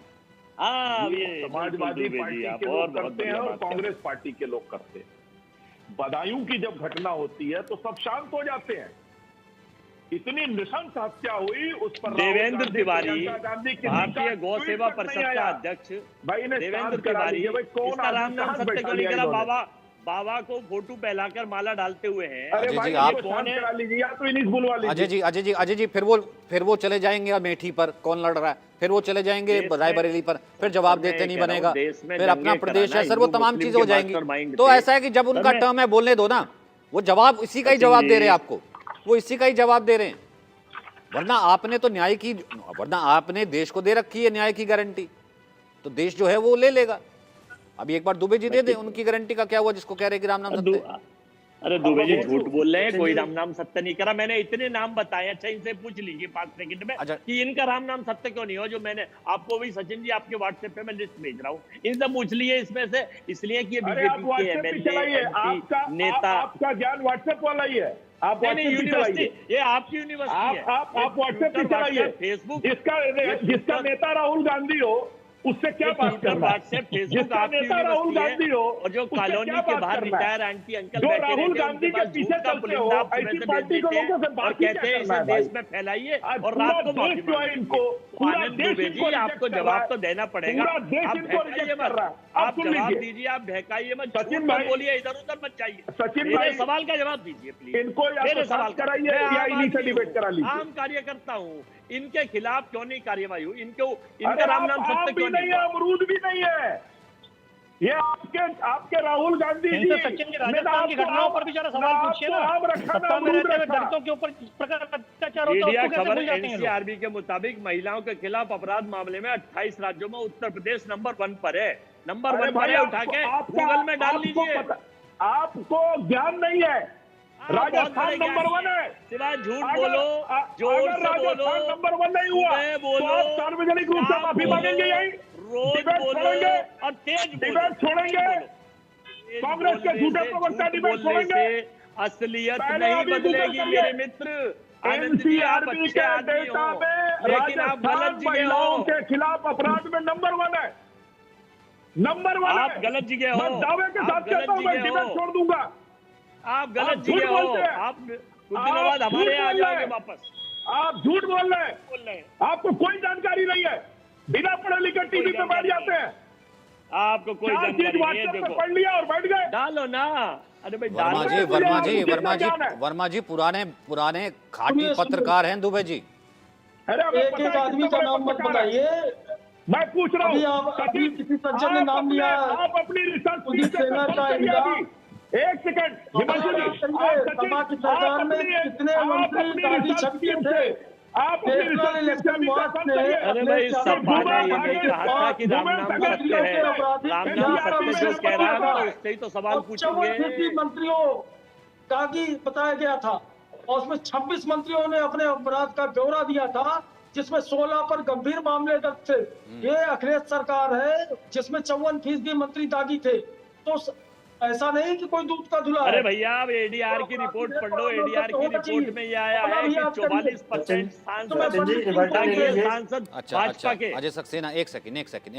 ये समाजवादी पार्टी के लोग करते हैं और कांग्रेस पार्टी के लोग करते हैं। बदायूं की जब घटना होती है तो सब शांत हो जाते हैं। इतनी नृशंस हत्या हुई, उस पर देवेंद्र तिवारी, भारतीय गौ सेवा परिषद का अध्यक्ष देवेंद्र तिवारी, इसका राम नाम सत्य क्यों नहीं करा? बाबा को फोटो पहलाकर माला डालते हुए हैं। अरे भाई, आप कौन है? अजय जी फिर वो चले जाएंगे अमेठी पर, कौन लड़ रहा है, फिर वो चले जाएंगे रायबरेली पर, फिर जवाब देते नहीं बनेगा, फिर अपना प्रदेश है सर, वो तमाम चीजें हो जाएंगी। तो ऐसा है कि जब उनका टर्म है बोलने दो ना, वो जवाब इसी का ही जवाब दे रहे हैं आपको, वो इसी का ही जवाब दे रहे हैं। वरना आपने तो न्याय की, वरना आपने देश को दे रखी है न्याय की गारंटी, तो देश जो है वो ले लेगा। अभी एक बार दुबे जी दे दे, उनकी गारंटी का क्या हुआ जिसको कह रहे कि राम नाम सत्य? अरे दुबे जी झूठ बोल रहे हैं, कोई राम नाम सत्य नहीं करा। मैंने इतने नाम बताए, अच्छा इनसे पूछ लीजिए 5 सेकंड में कि इनका राम नाम सत्य क्यों नहीं हो। जो मैंने आपको भी सचिन जी आपके व्हाट्सएप पे मैं लिस्ट भेज रहा हूँ, इनसे पूछ लिए इसमें से, इसलिए कि ये बीजेपी के एमएलए, नेता। आपका ज्ञान व्हाट्सएप वाला ही है, आप यूनिवर्सिटी, ये आपकी यूनिवर्सिटी है, आप व्हाट्सएप पे चलाइए। फेसबुक, जिसका नेता राहुल गांधी हो, उससे क्या बात करना? व्हाट्सएप फेसबुक जिसका आपकी नेता राहुल यूनिवर्सिटी गांधी हो, और जो उससे कॉलोनी क्या के बात बाहर करना है? रिटायर आंटी अंकल जो बैठे राहुल रहते हैं, गांधी उनके के पास पीछे झूठ का चलते हो, पुलिंदा आप सुबह ऐसी से भेज पार्टी को देते लोगों से हैं और बाकी क्या कहते हैं करना इसे है भाई? देश में फैलाइए आज और पूरा रात को देश माफी जो है मांगिए। इनको, पूरा आनंद देश दुबे इनको जी, आपको रिजेक्ट कर रहा जवाब है। तो देना पड़ेगा। पूरा देश आप इनको बहकाइए रिजेक्ट मत, कर रहा है। आप सुन जवाब लीजिए दीजिए, आप बहकाइए मत, सचिन झूठ मत भाई, बोलिए, इधर उधर मत जाइए। सचिन मेरे भाई, सवाल का जवाब दीजिए प्लीज। इनको या मेरे तो सवाल साथ का, कराइए मैं या आम इन्हीं से आदमी डिबेट करा हूँ, लीजिए। आम कार्यकर्ता हूँ, इनके खिलाफ क्यों नहीं कार्यवाही हुई? इनका अरे राम आप नाम आम सत्य भी क्यों नहीं नहीं है, हुआ? अमरूद भी नहीं है। ये आपके राहुल गांधी जी, इनसे सचिन जी राजस्थान की घटनाओं पर भी जरा सवाल पूछिए ना। आम रखा ना सत्ता में अमरूद रहते हुए रखा। दलितों के ऊपर इस प्रकार का अत्याचार होता है, मीडिया उसको कैसे खबर भूल जाते हैं लोग? एनसीआरबी के मुताबिक महिलाओं के खिलाफ अपराध मामले में 28 राज्यों में उत्तर प्रदेश नंबर 1 पर है। नंबर अरे 1 पर भाई, है, उठा के गूगल में डाल लीजिए। आपको ज्ञान नहीं है। बहुत राजस्थान बड़े नंबर ज्ञानी 1 है। हैं। सिवाय झूठ अगर- बोलो, जोर अगर से बोलो, राजस्थान नंबर 1 नहीं हुआ सुबह तो बोलो, आप सार्वजनिक रूप से शाम माफी बोलो, मांगेंगे यही? रोज डिबेट बोलो छोड़ेंगे? और तेज बोलो, डिबेट छोड़ेंगे? तेज बोलो। तेज कांग्रेस के बोलने झूठे से, प्रवक्ता झूठ डिबेट बोलने छोड़ेंगे? से असलियत पहले नहीं अभी गूगल बदलेगी करिए। मेरे मित्र। आनंद जी, आप एनसीआरबी अच्छे के आदमी डेटा हो, में लेकिन आप गलत राजस्थान जगह महिलाओं हो। के खिलाफ अपराध में नंबर 1 है। नंबर 1 आप है। गलत जगह मैं हो, दावे के आप साथ कहता हूं, मैं गलत जगह डिबेट हो। छोड़ दूंगा। आप गलत आप झूठ जगह हो, बोलते हैं। आप कुछ दिनों बाद आप हमारे झूठ यहाँ आ बोल रहे जाओगे हैं। वापस। आप झूठ बोल रहे हैं। बोल रहे हैं आपको कोई जानकारी नहीं है। बिना पढ़े लिखे टीवी पे बैठ जाते हैं। आपको कोई 4 चीज जानकारी नहीं है। व्हाट्सएप पे देखो, पढ़ लिया और बैठ गए। डालो ना। अरे भाई वर्मा डालो जी, ना। वर्मा जी, मुझे वर्मा जी, ज्ञान है। वर्मा जी पुराने पुराने खाटी सुनिए, सुनिए। पत्रकार हैं दुबे जी। अरे हमें एक पता एक है आदमी कितने का बड़े नाम मत पत्रकार हैं। बताइए। मैं पूछ रहा अभी हूँ अभी किसी सज्जन ने नाम लिया, आप अपनी रिसर्च कुलदीप टीम से सेना कंफर्म का करिए इनका। अभी। एक सेकंड हिमांशु जी, सपा की सरकार में कितने मंत्री दागी छक्के थे? आप अपनी नेशनल रिसर्च इलेक्शन टीम से वॉच कंफर्म ने करिए। अरे भाई, सपा ने ये आगे नहीं कहा था कि राम नाम भूपेश सत्य है। राम नाम सत्य जो कह रहा है, तो उससे ही तो सवाल पूछेंगे। 54 मंत्रियों का की बताया गया था और उसमें 26 मंत्रियों ने अपने अपराध का ब्यौरा दिया था, जिसमें 16 पर गंभीर मामले दर्ज थे। ये अखिलेश सरकार है जिसमें 54% मंत्री दागी थे। तो ऐसा नहीं कि कोई दूध का धुला अरे है। भैया, आप एडीआर की रिपोर्ट पढ़ लो। एडीआर की रिपोर्ट में ये आया है कि 44% सांसद अच्छा भाजपा के। अजय सक्सेना, एक सेकंड एक सेकंड,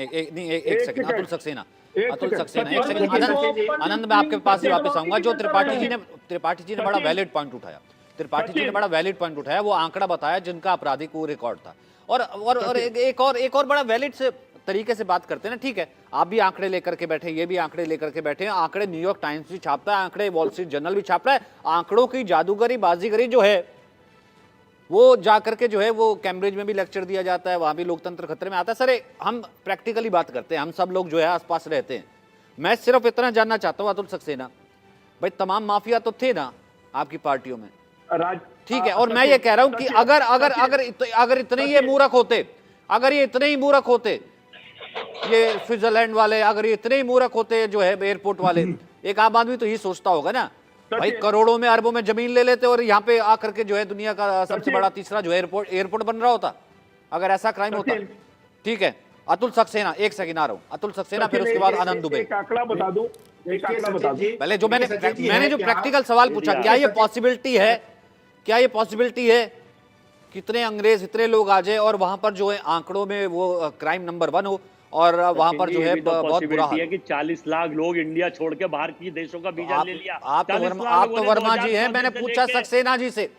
अतुल सक्सेना, अतुल सक्सेना, एक सेकंड। सेकंड। आनंद मैं आपके पास ही वापस आऊंगा। जो त्रिपाठी जी ने बड़ा वैलिड पॉइंट उठाया, त्रिपाठी जी ने बड़ा वैलिड पॉइंट उठाया, वो आंकड़ा बताया जिनका आपराधिक वो रिकॉर्ड था। और एक और बड़ा वैलिड से तरीके से बात करते हैं ना। ठीक है, आप भी आंकड़े लेकर के बैठे, ये भी आंकड़े लेकर के बैठे हैं। आंकड़े न्यूयॉर्क टाइम्स भी छापता है, आंकड़े वॉल स्ट्रीट जर्नल भी छाप रहा है। आंकड़ों की जादूगरी बाजीगरी जो है वो जाकर के जो है वो कैम्ब्रिज में भी लेक्चर दिया जाता है, वहां भी लोकतंत्र खतरे में आता है। सर हम प्रैक्टिकली बात करते हैं, हम सब लोग जो है आसपास रहते हैं। मैं सिर्फ इतना जानना चाहता हूं अतुल सक्सेना भाई, तमाम माफिया तो थे ना आपकी पार्टियों में, ठीक है। और मैं ये कह रहा हूं कि अगर इतने ये मूर्ख होते, अगर ये इतने ही मूर्ख होते, ये स्विट्जरलैंड वाले अगर ये इतने ही मूर्ख होते जो है एयरपोर्ट वाले, एक आम आदमी तो यही सोचता होगा ना भाई, करोड़ों में अरबों में जमीन ले लेते और यहाँ पे आकर के जो है दुनिया का सबसे बड़ा तीसरा जो है एयरपोर्ट बन रहा होता, अगर ऐसा क्राइम होता। ठीक है, अतुल सक्सेना, एक सेकंड आ रहा हूं, अतुल सक्सेना, फिर उसके बाद आनंद दुबे। एक आंकड़ा बता दूं, एक आंकड़ा बता दूं। पहले जो मैंने जो प्रैक्टिकल सवाल पूछा, क्या ये पॉसिबिलिटी है, क्या ये पॉसिबिलिटी है कितने अंग्रेज इतने लोग आ जाए और वहां पर जो है आंकड़ों में वो क्राइम नंबर 1 हो और वहां पर जो है बहुत बुरा हाल है कि 40 लाख लोग इंडिया छोड़ के बाहर की देशों का वीजा ले लिया। आप तो वर्मा जी हैं, मैंने पूछा सक्सेना जी से,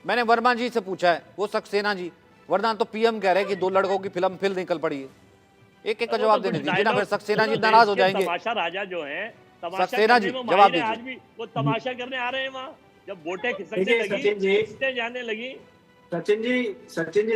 मैंने वर्मा जी से पूछा है, वो सक्सेना जी, वरना तो पीएम कह रहे हैं कि 2 लड़कों की फिल्म निकल पड़ी है। एक एक का जवाब देने दीजिए ना, फिर सक्सेना जी नाराज हो जाएंगे। तमाशा राजा जो है, सक्सेना जी जवाब दीजिए। आज भी वो तमाशा करने आ रहे हैं वहाँ, जब वोटें खिसकने लगी, जाने लगी। सचिन जी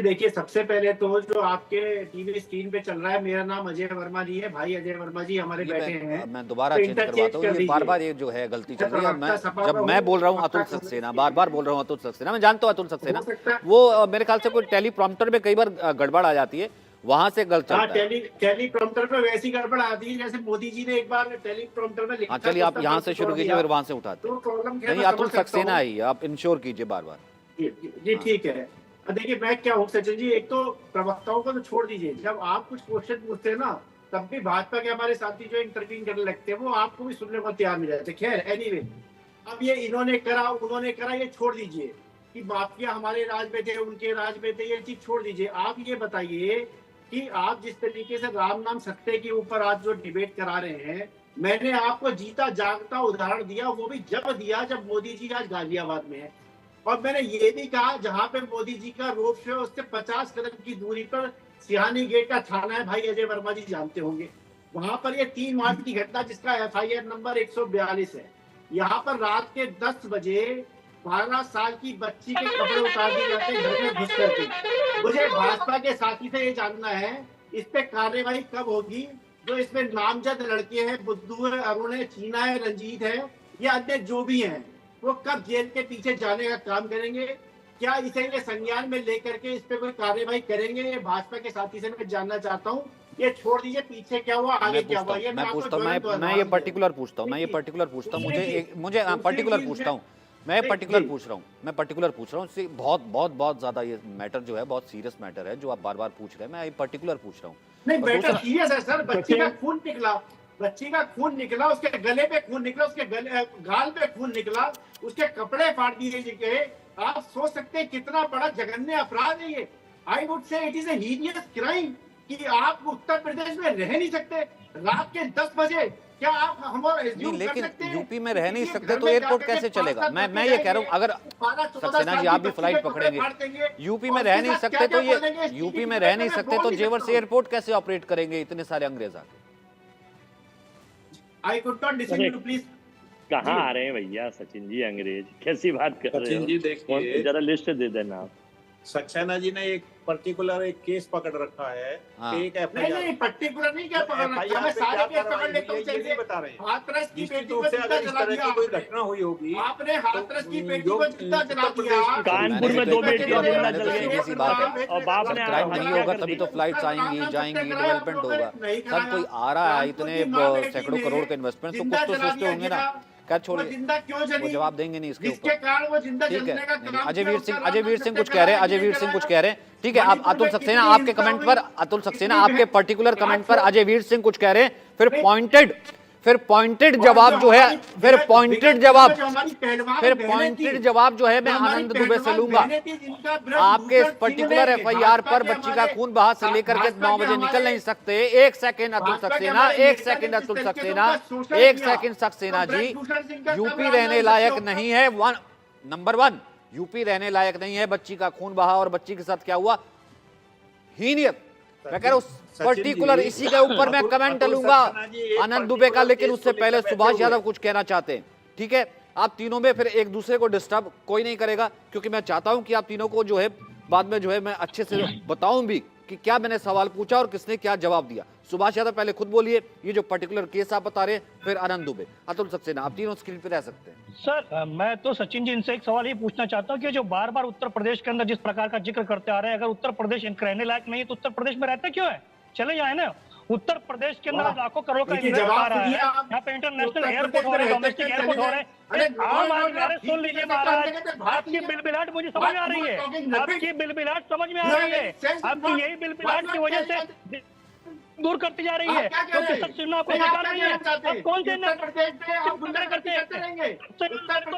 देखिए, सबसे पहले तो जो आपके टीवी स्क्रीन पे चल रहा है, मेरा नाम अजय वर्मा जी है। भाई अजय वर्मा जी हमारे बैठे हैं। मैं दोबारा चेंज करवाता हूँ, ये बार-बार ये जो है गलती चल रही है। जब मैं बोल रहा हूँ अतुल सक्सेना, बार-बार बोल रहा हूँ अतुल सक्सेना, मैं जानता हूँ अतुल सक्सेना, वो मेरे ख्याल से कोई टेलीप्रॉम्प्टर में कई बार गड़बड़ आ जाती है, वहां से गलत चलता है। टेलीप्रॉम्प्टर में वैसी गड़बड़ आती है जैसे मोदी जी ने एक बार टेलीप्रॉम्प्टर में लिखा। चलिए आप यहाँ से शुरू कीजिए, फिर वहां से उठाते हैं। नहीं, अतुल सक्सेना ही है, आप इंश्योर कीजिए बार-बार। जी ठीक है। देखिए मैं क्या हूँ सचिन जी, एक तो प्रवक्ताओं को तो छोड़ दीजिए, जब आप कुछ क्वेश्चन पूछते हैं ना, तब भी भाजपा के हमारे साथी जो इंटरव्यू करने लगते हैं, वो आपको भी सुनने को तैयार नहीं रहते। खैर एनीवे, अब ये इन्होंने करा उन्होंने करा, ये छोड़ दीजिए कि माफिया हमारे राज में थे, उनके राज में थे, ये चीज छोड़ दीजिए। आप ये बताइए कि आप जिस तरीके से राम नाम सत्य के ऊपर आज जो डिबेट करा रहे हैं, मैंने आपको जीता जागता उदाहरण दिया, वो भी जब दिया जब मोदी जी आज गाजियाबाद में है। और मैंने ये भी कहा जहां पे मोदी जी का रोड शो है उससे 50 कदम की दूरी पर सिहानी गेट का थाना है, भाई अजय वर्मा जी जानते होंगे। वहां पर ये 3 मार्च की घटना जिसका FIR नंबर 142 है। यहाँ पर रात के 10 बजे 12 साल की बच्ची के कपड़े उतार दिए जाते हैं घर में घुस करके। मुझे भाजपा के साथी से ये जानना है इस पे कार्यवाही कब होगी। जो इसमें नामजद लड़के हैं, बुद्धू है, अरुण है, चीना है, रंजीत है या अन्य जो भी हैं, वो कब जेल के पीछे जाने का काम करेंगे? क्या इसे ये संज्ञान में लेकर के इस पे कोई कार्यवाही करेंगे? ये भाजपा के साथी से मैं जानना चाहता हूँ। ये छोड़ दीजिए पीछे क्या हुआ आगे क्या हुआ, ये मैं ये पर्टिकुलर पूछता हूँ मुझे पर्टिकुलर पूछता हूँ मैं पर्टिकुलर पूछ रहा हूँ इससे बहुत ज्यादा ये मैटर जो है बहुत सीरियस मैटर है जो आप बार बार पूछ रहे हैं। मैं ये पर्टिकुलर पूछ रहा हूँ। नहीं मैटर सीरियस है सर। बच्ची का खून निकला, उसके गले पे खून निकला, उसके गाल पे खून निकला, उसके कपड़े फाड़ दिए गए। आप सोच सकते हैं कितना बड़ा जघन्य अपराध है ये। I would say it is a heinous crime कि आप उत्तर प्रदेश में रह नहीं सकते रात के 10 बजे। क्या आप हम लेकिन यूपी में रह नहीं सकते तो एयरपोर्ट कैसे चलेगा? मैं ये कह रहा हूँ अगर सक्सेना जी आप भी फ्लाइट पकड़ेंगे, यूपी में रह नहीं सकते तो ये यूपी में रह नहीं सकते तो जेवर से एयरपोर्ट कैसे ऑपरेट करेंगे इतने सारे अंग्रेज आके? I could not listen to please. कहाँ आ रहे हैं भैया सचिन जी अंग्रेज? कैसी बात कर रहे हो? सचिन जी देखिए जरा लिस्ट दे देना आप। सक्सेना जी ने एक पर्टिकुलर एक केस पकड़ रखा है। एक नहीं पर्टिकुलर नहीं क्या पकड़ रखा है, मैं सारे केस पकड़ लेता हूं। ये बता रहे हैं हाथरस की बेटी को से जिंदा अगर इस जला तरह दिया की कोई घटना हुई होगी आपने। हाथरस की बेटी को जिंदा जला दिया। कानपुर में 2 बेटियां जिंदा जल गई और बाप ने क्राइम नहीं होगा तभी तो फ्लाइट्स आएंगी जाएंगी डेवलपमेंट होगा। सब कोई आ रहा है इतने सैकड़ों करोड़ का इन्वेस्टमेंट तो कुछ तो सोचते होंगे ना। क्या छोड़िए वो जवाब देंगे नहीं इसके ऊपर। ठीक है अजय वीर सिंह कुछ कह रहे हैं ठीक है। आप अतुल सक्सेना आपके कमेंट पर आपके पर्टिकुलर कमेंट पर अजय वीर सिंह कुछ कह रहे हैं फिर पॉइंटेड जवाब जो है जो है मैं आनंद दुबे से लूंगा। आपके पर्टिकुलर FIR पर बच्ची का खून बहा से लेकर के 9 बजे निकल नहीं सकते। एक सेकेंड सक्सेना जी यूपी रहने लायक नहीं है। नंबर 1 यूपी रहने लायक नहीं है। बच्ची का खून बहा और बच्ची के साथ क्या हुआ हीनियत। मैं कह रहा हूँ पर्टिकुलर इसी के ऊपर मैं कमेंट लूंगा आनंद दुबे का। लेकिन उससे पहले सुभाष यादव कुछ कहना चाहते हैं। ठीक है आप तीनों में फिर एक दूसरे को डिस्टर्ब कोई नहीं करेगा क्योंकि मैं चाहता हूं कि आप तीनों को जो है बाद में जो है मैं अच्छे से बताऊं भी कि क्या मैंने सवाल पूछा और किसने क्या जवाब दिया। सुभाष यादव पहले खुद बोलिए ये जो पर्टिकुलर केस आप बता रहे हैं, फिर आनंद दुबे, अतुल सक्सेना, आप तीनों स्क्रीन पे रह सकते हैं। सर मैं तो सचिन जी इनसे एक सवाल ये पूछना चाहता हूँ कि जो बार बार उत्तर प्रदेश के अंदर जिस प्रकार का जिक्र करते आ रहे हैं, अगर उत्तर प्रदेश रहने लायक नहीं है तो उत्तर प्रदेश में रहते क्यों है? चले जाए ना। उत्तर प्रदेश के अंदर लाखों करोड़ का इन्वेस्ट आ रहा है, यहाँ पे इंटरनेशनल एयरपोर्ट हो रहे हैं, डोमेस्टिक एयरपोर्ट हो रहे हैं। आम आदमी सुन लीजिए महाराज, आपकी बिलबिलाट मुझे समझ में आ रही है, आपकी बिलबिलाट समझ में आ रही है, आपकी यही बिलबिलाट की वजह से दूर करती जा रही है क्योंकि सच सुनना आपको अधिकार नहीं है। अब कौन से करते हैं?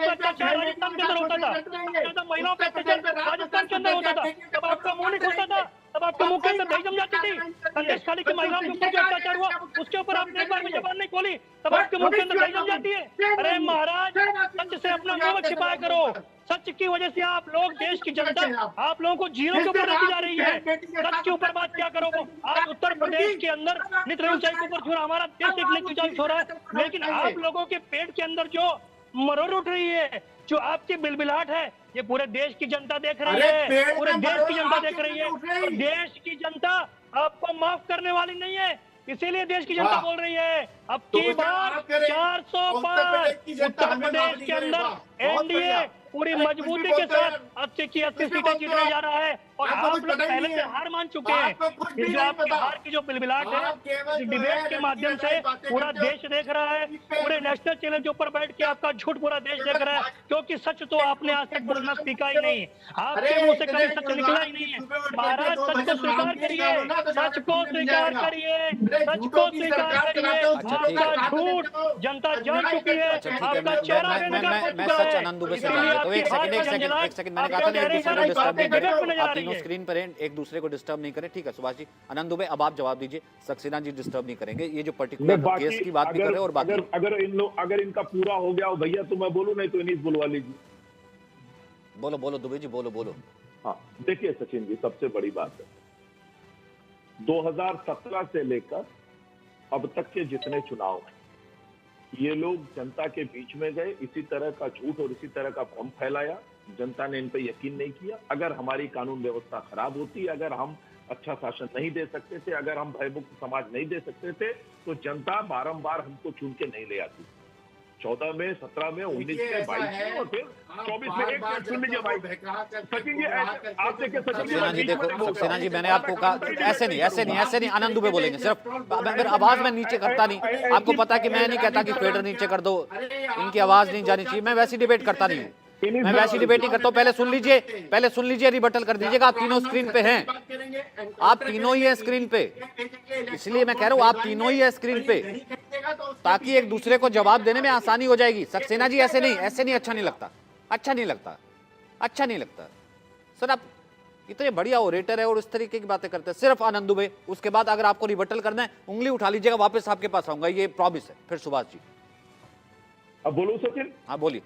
अत्याचार राजस्थान के अंदर होता था, महिलाओं पे अत्याचार राजस्थान के अंदर होता था, तब आपका मुंह नहीं खुलता था, तब आपके मुंह के अंदर दही जम जाती थी। संदेश खाली की महिलाओं के ऊपर जो अत्याचार हुआ उसके ऊपर आपने एक बार भी जबान नहीं खोली, तब आपके मुंह के अंदर दही जम जाती है। अरे महाराज सच से अपना मुंह छिपाया करो। सच की वजह से आप लोग, देश की जनता आप लोगों को जीरो के ऊपर लेके जा रही है। सच के ऊपर बात क्या करो। आज उत्तर प्रदेश के अंदर नित ऊंचाई के ऊपर छोड़ा, हमारा देश एक नित ऊंचाई छोड़ा है, लेकिन आप लोगों के पेट के अंदर जो मरोड़ उठ रही है, जो आपकी बिलबिलाट है, ये पूरे देश की जनता देख रही है, पूरे देश की जनता देख रही है। और देश की जनता आपको माफ करने वाली नहीं है, इसीलिए देश की जनता बोल रही है अब की बार 400 पार उत्तर प्रदेश के अंदर एनडीए पूरी मजबूती के साथ 80 की 80 सीटें जीतने जा रहा है। और आप लोग पहले से हार मान चुके हैं। ये जो आपकी हार की जो बिलबिलाट है, डिबेट के माध्यम से पूरा देश देख रहा है, पूरे नेशनल चैनल के ऊपर बैठ के आपका झूठ पूरा देश देख रहा है, क्योंकि सच तो आपने आज तक बोलना सीखा ही नहीं, आपके मुंह से कभी सच निकला ही नहीं है। महाराज सच को स्वीकार करिए, सच को स्वीकार करिए, सच को स्वीकार करिए। आपका झूठ जनता जान चुकी है, आपका चेहरा मैं सच आनंद दुबे से तो एक सेकंड मैंने कहा था नहीं, एक दूसरे को डिस्टर्ब नहीं करें। आप तीनों तीनों स्क्रीन पर हैं, एक दूसरे को डिस्टर्ब नहीं करें। ठीक है सुभाष जी। आनंद दुबे अब आप जवाब दीजिए। सक्सेना जी डिस्टर्ब नहीं करेंगे। ये जो पर्टिकुलर केस की बात भी कर रहे हैं और बाकी अगर इनका पूरा हो गया हो भैया तो मैं बोलूं, नहीं तो इन्हीं बुलवा लीजिए। बोलो बोलो दुबे जी, बोलो बोलो। हाँ देखिए सचिन जी, सबसे बड़ी बात है 2017 से लेकर अब तक के जितने चुनाव हैं, ये लोग जनता के बीच में गए, इसी तरह का झूठ और इसी तरह का भ्रम फैलाया। जनता ने इन पर यकीन नहीं किया। अगर हमारी कानून व्यवस्था खराब होती, अगर हम अच्छा शासन नहीं दे सकते थे, अगर हम भयमुक्त समाज नहीं दे सकते थे, तो जनता बारंबार हमको चुन के नहीं ले आती। 14 में, 17 में, 19 में, 22 में और फिर 24 में। एक मिनट सुन लीजिए भाई सचिन जी, आप देखिए सक्सेना जी, देखो सक्सेना जी, मैंने आपको कहा ऐसे नहीं आनंद दुबे बोलेंगे। सिर्फ मेरी आवाज में नीचे करता नहीं। आपको पता है कि मैं नहीं कहता कि फेडर नीचे कर दो, इनकी आवाज नहीं जानी चाहिए। मैं वैसी डिबेट करता नहीं हूँ, मैं वैसी डिबेट नहीं करता हूँ। पहले सुन लीजिए, रिबटल कर दीजिएगा। आप तीनों स्क्रीन पे हैं, आप तीनों ही है स्क्रीन पे, इसलिए मैं कह रहा हूँ आप तीनों ही है स्क्रीन पे, ताकि एक दूसरे को जवाब देने में आसानी हो जाएगी। सक्सेना जी ऐसे नहीं अच्छा नहीं लगता सर। आप इतने बढ़िया ओरेटर है और इस तरीके की बातें करते हैं। सिर्फ आनंद दुबे, उसके बाद अगर आपको रिबटल करना है उंगली उठा लीजिएगा, वापस आपके पास आऊंगा, ये प्रॉमिस है। फिर सुभाष जी। अब बोलो सचिन। हाँ बोलिए।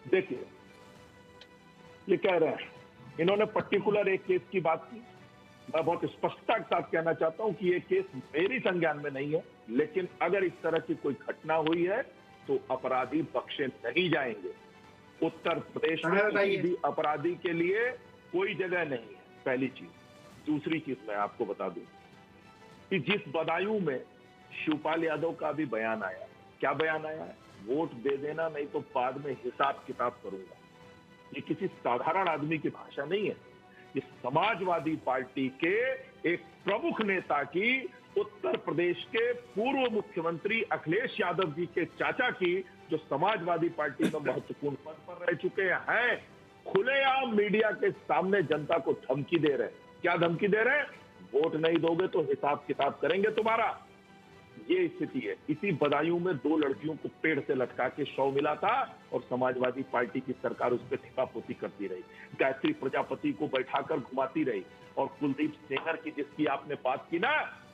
देखिए ये कह रहे हैं, इन्होंने पर्टिकुलर एक केस की बात की। मैं बहुत स्पष्टता के साथ कहना चाहता हूं कि ये केस मेरी संज्ञान में नहीं है, लेकिन अगर इस तरह की कोई घटना हुई है तो अपराधी बख्शे नहीं जाएंगे। उत्तर प्रदेश में किसी भी अपराधी के लिए कोई जगह नहीं है, पहली चीज। दूसरी चीज मैं आपको बता दूं कि जिस बदायूं में शिवपाल यादव का भी बयान आया, क्या बयान आया है? वोट दे देना, नहीं तो बाद में हिसाब किताब करूंगा। ये किसी साधारण आदमी की भाषा नहीं है। ये समाजवादी पार्टी के एक प्रमुख नेता की, उत्तर प्रदेश के पूर्व मुख्यमंत्री अखिलेश यादव जी के चाचा की, जो समाजवादी पार्टी में महत्वपूर्ण पद पर रह चुके हैं, खुलेआम मीडिया के सामने जनता को धमकी दे रहे हैं। क्या धमकी दे रहे हैं? वोट नहीं दोगे तो हिसाब किताब करेंगे तुम्हारा। ये स्थिति है। इसी बदायूं में 2 लड़कियों को पेड़ से लटका के शव मिला था और समाजवादी पार्टी की सरकार उस पर ठिकापोती करती रही। गायत्री प्रजापति को बैठाकर घुमाती रही। और कुलदीप सेंगर की, जिसकी आपने बात की ना,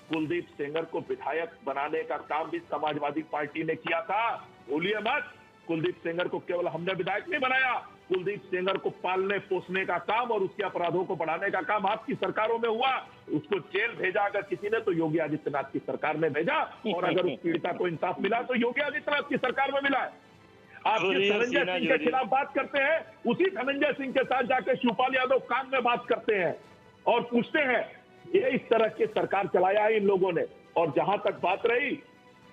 कुलदीप सेंगर को विधायक बनाने का काम भी समाजवादी पार्टी ने किया था, भूलिए मत। कुलदीप सेंगर को केवल हमने विधायक नहीं बनाया, कुलदीप सेंगर को पालने पोसने का काम और उसके अपराधों को बढ़ाने का काम आपकी सरकारों में हुआ। उसको जेल भेजा अगर किसी ने तो योगी आदित्यनाथ की सरकार ने भेजा, और अगर उस पीड़िता को इंसाफ मिला तो योगी आदित्यनाथ की सरकार में मिला है। आप जिस धनंजय सिंह के खिलाफ बात करते हैं, उसी धनंजय सिंह के साथ जाकर शिवपाल यादव कान में बात करते हैं और पूछते हैं। ये इस तरह की सरकार चलाया है इन लोगों ने। और जहां तक बात रही,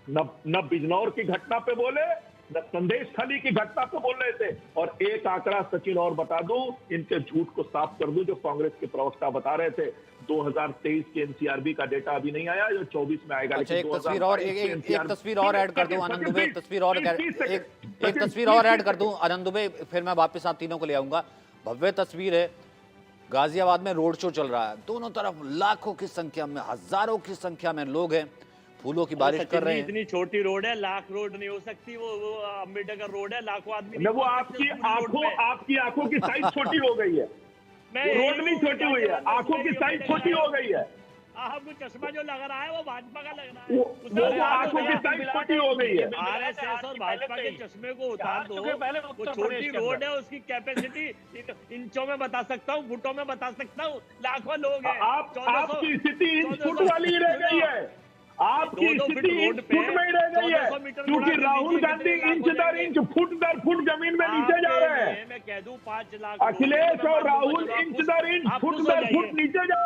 न बिजनौर की घटना पे बोले, न संदेश खाली की घटना पे बोल रहे थे। और एक आंकड़ा सचिन और बता दूं, इनके झूठ को साफ कर दूं, जो कांग्रेस के प्रवक्ता बता रहे थे। 2023 के एनसीआरबी का डेटा अभी नहीं आया, जो 24 में आएगा। अच्छा, एक तस्वीर और ऐड कर दूं आनंद दुबे, एक तस्वीर और ऐड कर दूं आनंद दुबे, फिर मैं वापस आप तीनों को ले आऊंगा। भव्य तस्वीर है, गाजियाबाद में रोड शो चल रहा है, दोनों तरफ लाखों की संख्या में, हजारों की संख्या में लोग हैं, फूलों की बारिश कर रहे हैं। इतनी छोटी रोड है, लाख रोड नहीं हो सकती वो अम्बेडकर रोड है, लाखों आदमी। वो आपकी आंखों की साइज छोटी हो गई है, रोड नहीं छोटी हुई है, आंखों की साइज छोटी हो गई है। आपको चश्मा जो लग रहा है वो भाजपा का लग रहा है, वो आंखों की साइज छोटी हो गई है। आरएसएस और भाजपा के चश्मे को उतार दो। वो छोटी रोड है, उसकी कैपेसिटी इंचों में बता सकता हूँ, फुटों में बता सकता हूँ, लाखों लोग हैं। आपकी स्थिति इंच फुट वाली रह गई है, आपकी स्थिति इंच फुट में ही रह गई है, क्योंकि राहुल गांधी इंच दर इंच, फुट दर फुट जमीन में नीचे जा रहे हैं। मैं कह दूं 5 लाख अखिलेश और राहुल इंच दर इंच, फुट दर फुट नीचे जा।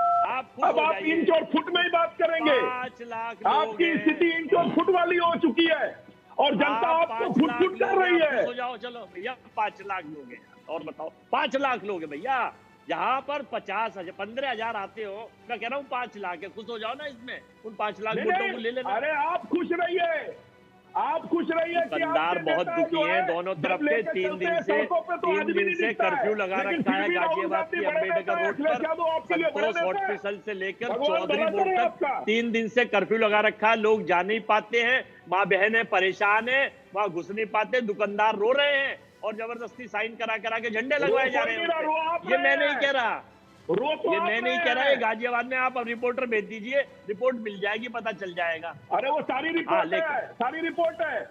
अब आप इंच और फुट में ही बात करेंगे। 5 लाख आपकी स्थिति इंच और फुट वाली हो चुकी है और जनता आपको फुट फुट कर रही है। हो जाओ, चलो भैया 5 लाख लोग हैं, और बताओ 5 लाख लोग हैं भैया। जहाँ पर 50,000 15,000 आते हो, मैं कह रहा हूँ 5 लाख है, खुश हो जाओ ना इसमें, उन 5 लाख वोटों को ले लेना। अरे आप खुश रहिए, आप खुश रहिए। दुकानदार बहुत दुखी हैं दोनों तरफ के। 3 दिन से कर्फ्यू लगा रखा है गाजियाबाद की अम्बेडकर रोड पर, संतोष हॉस्पिटल से लेकर चौधरी मोड़ तक 3 दिन से कर्फ्यू लगा रखा है। लोग जा नहीं पाते हैं, माँ बहनें परेशान है, वहां घुस नहीं पाते, दुकानदार रो रहे हैं और जबरदस्ती साइन करा करा के झंडे लगवाए जा रहे हैं। ये मैं नहीं कह रहा, ये मैं नहीं कह रहा। ये गाजियाबाद में आप रिपोर्टर भेज दीजिए, रिपोर्ट मिल जाएगी, पता चल जाएगा। अरे वो सारी रिपोर्ट है, सारी रिपोर्ट है।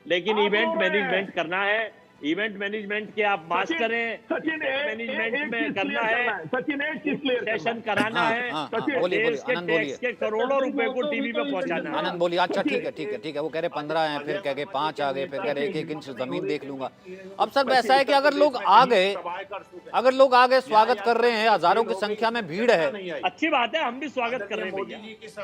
लेकिन इवेंट मैनेजमेंट करना है, इवेंट मैनेजमेंट के आप बात करें, सचिन मैनेजमेंट में करना है, सचिन एक चीज क्लियर सेशन कराना है, देश के टैक्स के करोड़ों रुपए को टीवी पे पहुंचाना है। आनंद बोलिए। अच्छा ठीक है, वो कह रहे 15 हैं, फिर कह गए 5 आ गए, फिर कह रहे 1-1 इंच जमीन देख लूंगा। अब सर वैसा है कि अगर लोग आ गए, स्वागत कर रहे हैं, हजारों की संख्या में भीड़ है, अच्छी बात है, हम भी स्वागत कर रहे हैं भैया,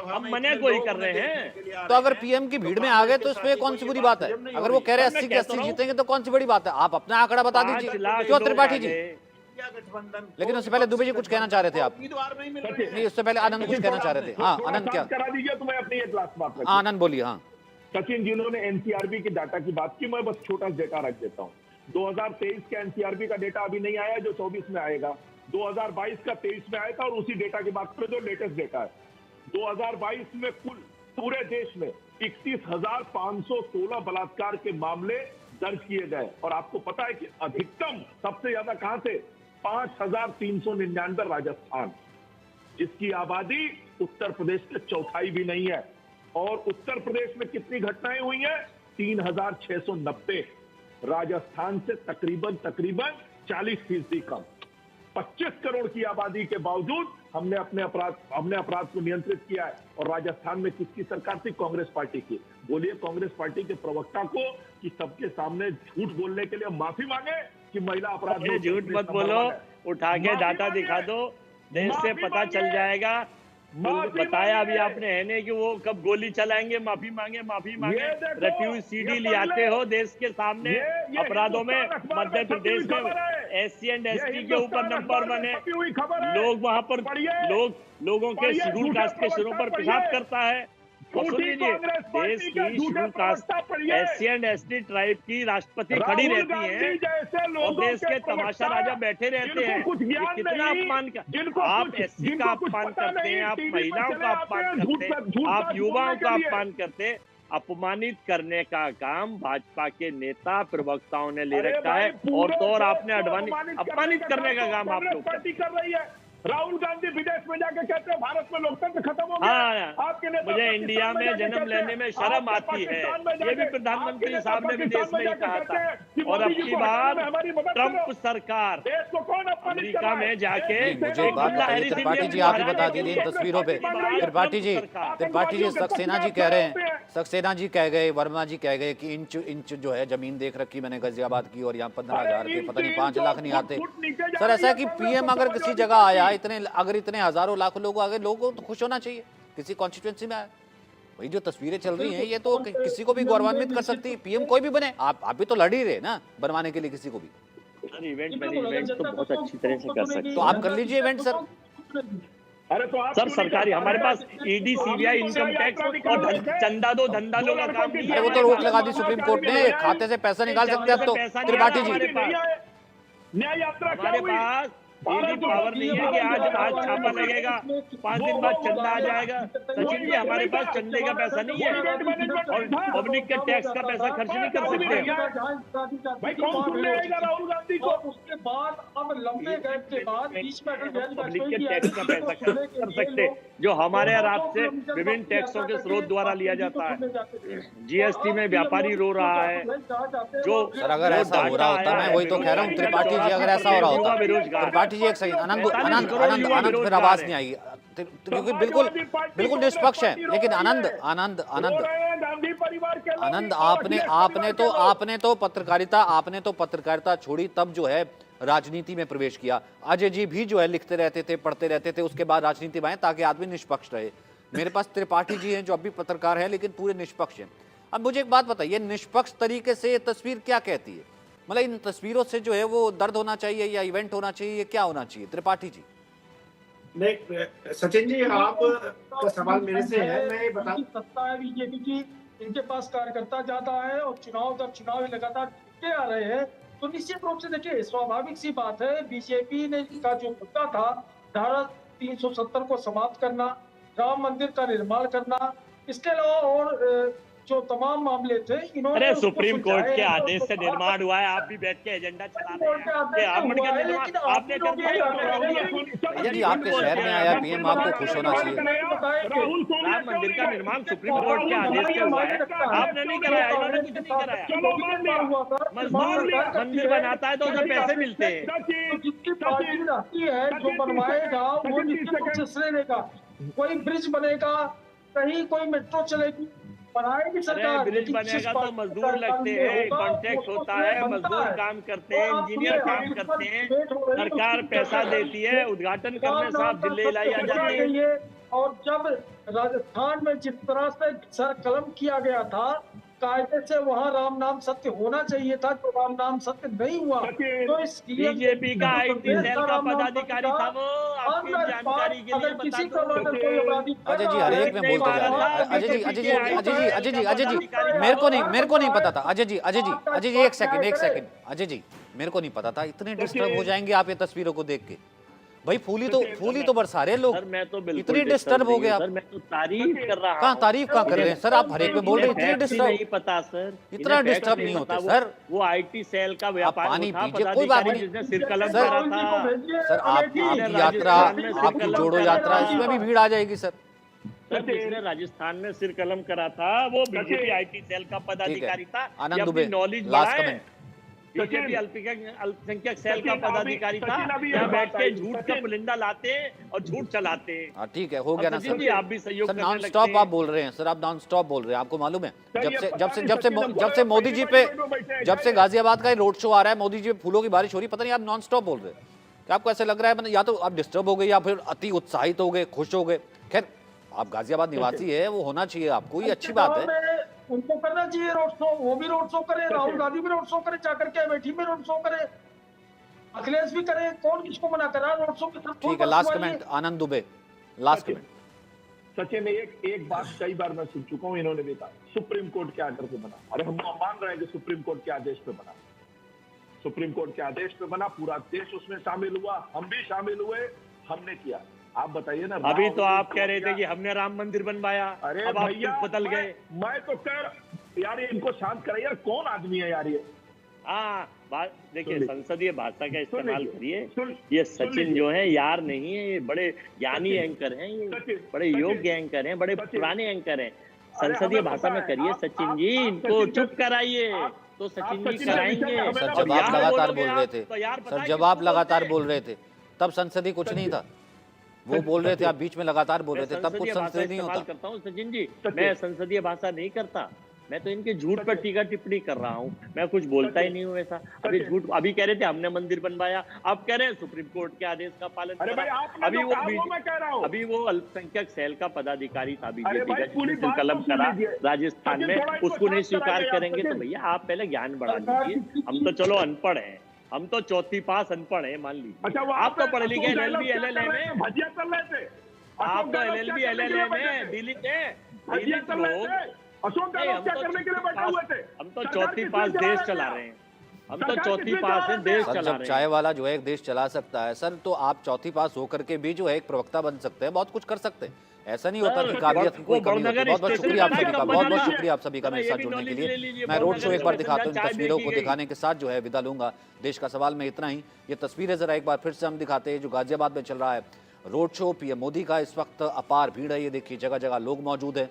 हम मने कोई कर रहे हैं। तो अगर पीएम की भीड़ में आ गए तो इसमें कौन सी बुरी बात है? अगर वो कह रहे 80 के 80 जीतेंगे तो कौन सी बड़ी बात है? आप अपना आंकड़ा बता दीजिए। क्यों त्रिपाठी जी? लेकिन उससे पहले दुबे जी कुछ कहना चाह रहे थे आप। नहीं, उससे पहले आनंद कुछ कहना चाह रहे थे। हाँ आनंद, क्या करा दीजिए तो मैं अपनी एक लास्ट बात रखूं। आनंद बोलिए। हाँ सचिन, जिन्होंने एनसीआरबी की डाटा की बात की, मैं बस छोटा डेटा रख देता हूँ। 2023 का एनसीआरबी का डेटा अभी नहीं आया, जो 24 में आएगा। 2022 का 23 में आया था, और उसी डेटा की बात करें जो लेटेस्ट डेटा है। 2022 में कुल पूरे देश में 31,516 बलात्कार के मामले दर्ज किए गए। और आपको पता है कि अधिकतम सबसे ज्यादा कहां से? 5,399 राजस्थान, जिसकी आबादी उत्तर प्रदेश के चौथाई भी नहीं है। और उत्तर प्रदेश में कितनी घटनाएं हुई हैं? 3,690। राजस्थान से तकरीबन 40% कम। 25 करोड़ की आबादी के बावजूद हमने अपराध को नियंत्रित किया है। और राजस्थान में किसकी सरकार थी? कांग्रेस पार्टी की। बोलिए कांग्रेस पार्टी के प्रवक्ता को कि सबके सामने झूठ बोलने के लिए माफी मांगे कि महिला अपराध में झूठ मत बोलो, उठा के डाटा दिखा दो, देश से पता चल जाएगा। बताया अभी आपने है नहीं कि वो कब गोली चलाएंगे, माफी मांगे। रटी सीडी ले आते हो देश के सामने अपराधों में। मध्य प्रदेश में SC एंड ST के ऊपर नंबर 1 है। लोग वहां पर लोगों के शेड्यूल कास्ट के सिरों पर पेशाब करता है। और सुन लीजिए, देश की schedule caste SC and ST tribe की राष्ट्रपति खड़ी रहती है और देश के तमाशा राजा बैठे रहते हैं। ये कितना अपमान आप SC का अपमान करते हैं, आप महिलाओं का अपमान करते हैं, आप युवाओं का अपमान करते हैं। अपमानित करने का काम भाजपा के नेता प्रवक्ताओं ने ले रखा है, और तो और आपने अपमानित करने का काम आप लोग कर रही है। राहुल गांधी विदेश में जाके कहते हैं भारत में लोकतंत्र खत्म हो गया। आपके नेता मुझे इंडिया में जन्म लेने में शर्म आती है। ये भी प्रधानमंत्री साहब ने विदेश में ही कहा था। और अब की बार ट्रंप सरकार अमेरिका में जाके, मुझे एक बात बताइए त्रिपाठी जी, आप ही बता दीजिए इन तस्वीरों पे। त्रिपाठी जी सक्सेना जी कह रहे हैं, सक्सेना जी कह गए, वर्मा जी कह गए कि इंच जो है जमीन देख रखी मैंने गाजियाबाद की, और यहाँ 15,000 के पता नहीं 5 लाख नहीं आते। सर ऐसा है कि पीएम अगर किसी जगह आया, इतने हजारों लाखों लोग आ गए, लोगों को तो खुश होना चाहिए। किसी कॉन्स्टिट्यूएंसी में आया, वही जो तस्वीरें चल रही हैं ये तो किसी को भी गौरवान्वित कर सकती है। पीएम कोई भी बने, आप भी तो लड़ ही रहे ना बनवाने के लिए किसी को भी। इवेंट मैनेजमेंट तो बहुत अच्छी तरह से कर सकते, तो आप कर लीजिए इवेंट सर। अरे तो सर सरकारी, हमारे पास ED CBI इनकम टैक्स और चंदा दो धंधा लो का काम नहीं है। वो तो रोक लगा दी सुप्रीम कोर्ट ने, खाते से पैसा निकाल सकते हैं अब तो त्रिपाठी जी। न्याय यात्रा हमारे पास ED पावर नहीं है कि आज छापा लगेगा, 5 दिन बाद चंदा आ जाएगा। सचिन जी, हमारे पास चंदे का पैसा नहीं है और पब्लिक के टैक्स का पैसा खर्च नहीं कर सकते। भाई कौन सुन लेगा राहुल गांधी को? उसके बाद अब लंबे गैप के बाद बीच में पब्लिक के टैक्स का पैसा खर्च कर सकते, जो हमारे रात से विभिन्न टैक्सों के स्रोत द्वारा लिया जाता है। GST में व्यापारी रो रहा है। जो सर अगर ऐसा हो रहा होता, मैं वही तो कह रहा हूँ त्रिपाठी जी, अगर ऐसा हो रहा होता, त्रिपाठी जी एक सेकंड, आनंद फिर आवाज नहीं आएगी क्योंकि बिल्कुल निष्पक्ष है। लेकिन आनंद आपने तो पत्रकारिता छोड़ी, तब जो है राजनीति में प्रवेश किया। अजय जी भी जो है लिखते रहते थे, पढ़ते रहते थे, उसके बाद राजनीति में आए ताकि आदमी निष्पक्ष रहे। मेरे पास त्रिपाठी जी हैं जो अभी पत्रकार हैं लेकिन पूरे निष्पक्ष हैं। अब मुझे एक बात बताइए, निष्पक्ष तरीके से ये तस्वीर क्या कहती है? मतलब इन तस्वीरों से जो है वो दर्द होना चाहिए या इवेंट होना चाहिए, क्या होना चाहिए त्रिपाठी जी? नहीं सचिन जी, आप का सवाल मेरे से है, मैं बता सत्ता है बीजेपी की, इनके पास कार्यकर्ता ज्यादा है और चुनाव जब चुनाव लगातार जीतते आ रहे हैं तो निश्चित रूप से देखिए स्वाभाविक सी बात है, बीजेपी ने का जो मुद्दा था धारा 370 को समाप्त करना, राम मंदिर का निर्माण करना, इसके अलावा और जो तमाम मामले थे इन्होंने अरे उसको सुप्रीम कोर्ट सुलझाया के है, आदेश से तो निर्माण हुआ है, आप भी बैठ के एजेंडा चला रहे कोर्ट के हैं आदेश कि से अमन हुआ का है, निर्माण लेकिन आपने आप कर लोग दिया, ये इन्होंने कर दिया। भैया जी आपके शहर में आया पीएम, आपको खुश होना चाहिए। राम मंदिर का निर्माण सुप्रीम कोर्ट के आदेश से हुआ है, आपने नहीं कराया, इन्होंने कुछ नहीं कराया। मजदूर मंदिर बनाता है तो उसे पैसे मिलते हैं। तो जिसकी पार्टी रहती है जो बनवाएगा वो जिससे बख्शिश लेगा। कोई ब्रिज बनेगा, कहीं कोई मेट्रो चलेगी, बनाएगी अरे सरकार। ब्रिज लेकिन जिस बनेगा तो पार्टी मजदूर का लगते काम हैं, होगा, कॉन्ट्रैक्ट वो होता उसमें है, बनता मजदूर है। काम करते तो हैं, आप इंजीनियर ये काम जिस पर करते हैं, डिबेट हो रही है, सरकार उसकी पैसा चर्चा देती है, उद्घाटन करने राम साहब जिले लाई आ जाते हैं। चाहिए। और जब राजस्थान में जिस तरह से सर कलम किया गया था, कायदे से वहाँ राम नाम सत्य होना चाहिए था, तो राम नाम सत्य नहीं हुआ। तो इस बीजेपी का IT सेल का पदाधिकारी था वो, आपकी जानकारी के लिए अगर बता किसी दूं। का अगर कोई अपराधी कर अजय जी रहा हर है, एक में बोलते जा रहे हैं। अजय जी अजय जी अजय जी अजय जी अजय जी मेरे को नहीं पता था। अजय जी एक सेकंड अजय जी मेरे को नहीं पता था, इतने डिस्टर्ब हो जाएंगे आप ये तस्वीरों को देख के। भाई फूली तो बरसा रहे लोग, सर मैं तो बिल्कुल इतनी डिस्टर्ब हो गए आप। सर मैं तो तारीफ कर रहा हूं। कहाँ तारीफ कहाँ कर रहे हैं सर, आप हर एक में बोल रहे हैं इतनी नहीं डिस्टर्ब। पता सर, इतना इन्हें डिस्टर्ब facts नहीं होते पता। सर। वो IT सेल का व्यापार पानी था, पीजिए, कोई बात पदाधिकारी नहीं। जिसने सिर कलम सर, करा था। सर आपकी यात्रा, आपकी जोड़ो यात्रा, इसमें भी भीड़ आ जाएगी सर। सर जिसने राजस्थान में सिर कलम करा था वो बीजेपी IT सेल का पदाधिकारी था। Anand Dubey, knowledge last comment. BJP अल्पसंख्यक सेल का पदाधिकारी था, यहाँ बैठ के झूठ का पुलिंदा लाते हैं और झूठ चलाते हैं। हाँ ठीक है, हो गया ना सचिन जी, आप भी सहयोग सर। करने नॉन लगते स्टॉप हैं। आप बोल रहे हैं सर, आप नॉन स्टॉप बोल रहे हैं। आपको मालूम है जब से गाजियाबाद का रोड शो आ रहा है, मोदी जी पे फूलों की बारिश हो रही है, पता नहीं आप नॉन स्टॉप बोल रहे हैं। क्या आपको ऐसे लग रहा है मतलब या तो आप डिस्टर्ब हो गए या फिर अति उत्साहित हो गए, खुश हो गए? खैर आप गाजियाबाद निवासी है, वो होना चाहिए आपको, ये अच्छी बात है। उनको करना चाहिए रोड शो, वो भी रोड शो करे, राहुल गांधी भी रोड शो करे, जाकर के अमेठी में रोड शो करे, अखिलेश भी करे, कौन किसको मना कर रहा है रोड शो के साथ? ठीक है, लास्ट कमेंट आनंद दुबे, लास्ट कमेंट। सचिन एक बात कई बार मैं सुन चुका हूं, इन्होंने भी कहा सुप्रीम कोर्ट के आर्डर पे बना। अरे हम मान रहे हैं कि सुप्रीम कोर्ट के आदेश पे बना, सुप्रीम कोर्ट के आदेश पे बना, पूरा देश उसमें शामिल हुआ, हम भी शामिल हुए, हमने किया। आप बताइए ना। अभी तो आप कह रहे थे कि हमने राम मंदिर बनवाया, अरे अब आप भैया बदल गए। मैं तो यार इनको शांत कराइए यार, कौन आदमी है यार ये? हाँ बात देखिए, संसदीय भाषा का इस्तेमाल करिए। सुन ये सचिन जो है यार नहीं है, ये बड़े ज्ञानी एंकर हैं, ये बड़े योग्य एंकर हैं, बड़े पुराने एंकर हैं। संसदीय भाषा में करिए सचिन जी, इनको चुप कराइए तो सचिन जी कराएंगे। सर जब आप लगातार बोल रहे थे, सर जब आप लगातार बोल रहे थे तब संसदीय कुछ नहीं था, वो बोल रहे थे, आप बीच में लगातार बोल रहे थे, तब कुछ संसदीय नहीं होता। करता हूँ सचिन जी, मैं संसदीय भाषा नहीं करता, मैं तो इनके झूठ पर टीका टिप्पणी कर रहा हूँ, मैं कुछ बोलता ही नहीं हूँ ऐसा। अभी झूठ, अभी कह रहे थे हमने मंदिर बनवाया, अब कह रहे हैं सुप्रीम कोर्ट के आदेश का पालन करा। अभी वो अल्पसंख्यक सेल का पदाधिकारी था बीजेपी का, जिसने कलम करा राजस्थान में, उसको नहीं स्वीकार करेंगे तो भैया आप पहले ज्ञान बढ़ा लीजिए। हम तो चलो अनपढ़ हैं, हम तो चौथी पास अनपढ़ है मान लीजिए। आप तो पढ़े लिखे LLB LLM में, भजिया चल रहे थे, आप तो LLB LLM में दिल्ली के लोग, अशोक गहलोत क्या करने के लिए बैठे हुए थे? हम तो चौथी पास देश चला रहे हैं, हम तो चौथी पास है देश चला रहे हैं। चाय वाला जो है एक देश चला सकता है सर, तो आप चौथी पास होकर के भी जो है एक प्रवक्ता बन सकते हैं, बहुत कुछ कर सकते हैं। ऐसा नहीं होता कि काबिलियत की कोई कमी होती है। बहुत बहुत शुक्रिया आप सभी का, बहुत बहुत शुक्रिया आप सभी का मेरे साथ जुड़ने के लिए। मैं रोड शो एक बार दिखाता हूँ, इन तस्वीरों को दिखाने के साथ जो है विदा लूंगा। देश का सवाल में इतना ही। ये तस्वीरें जरा एक बार फिर से हम दिखाते हैं जो गाजियाबाद में चल रहा है रोड शो पीएम मोदी का। इस वक्त अपार भीड़ है, ये देखिए जगह जगह लोग मौजूद हैं,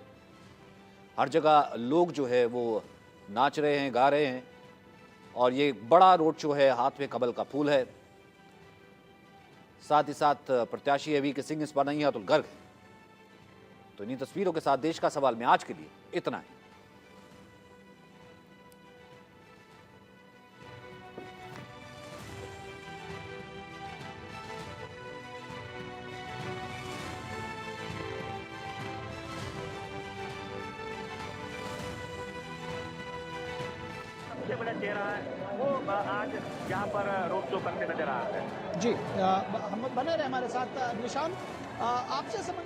हर जगह लोग जो है वो नाच रहे हैं, गा रहे हैं, और ये बड़ा रोड शो है, हाथ में कमल का फूल है। साथ ही साथ प्रत्याशी है वी.के. सिंह इस बार नहीं है अतुल गर्ग। तो इन्हीं तस्वीरों के साथ देश का सवाल में आज के लिए इतना ही। सबसे बड़ा चेहरा है वो आज यहाँ पर रोड शो करते नजर आ रहा है। जी हम बने रहे हमारे साथ निशान आपसे समझ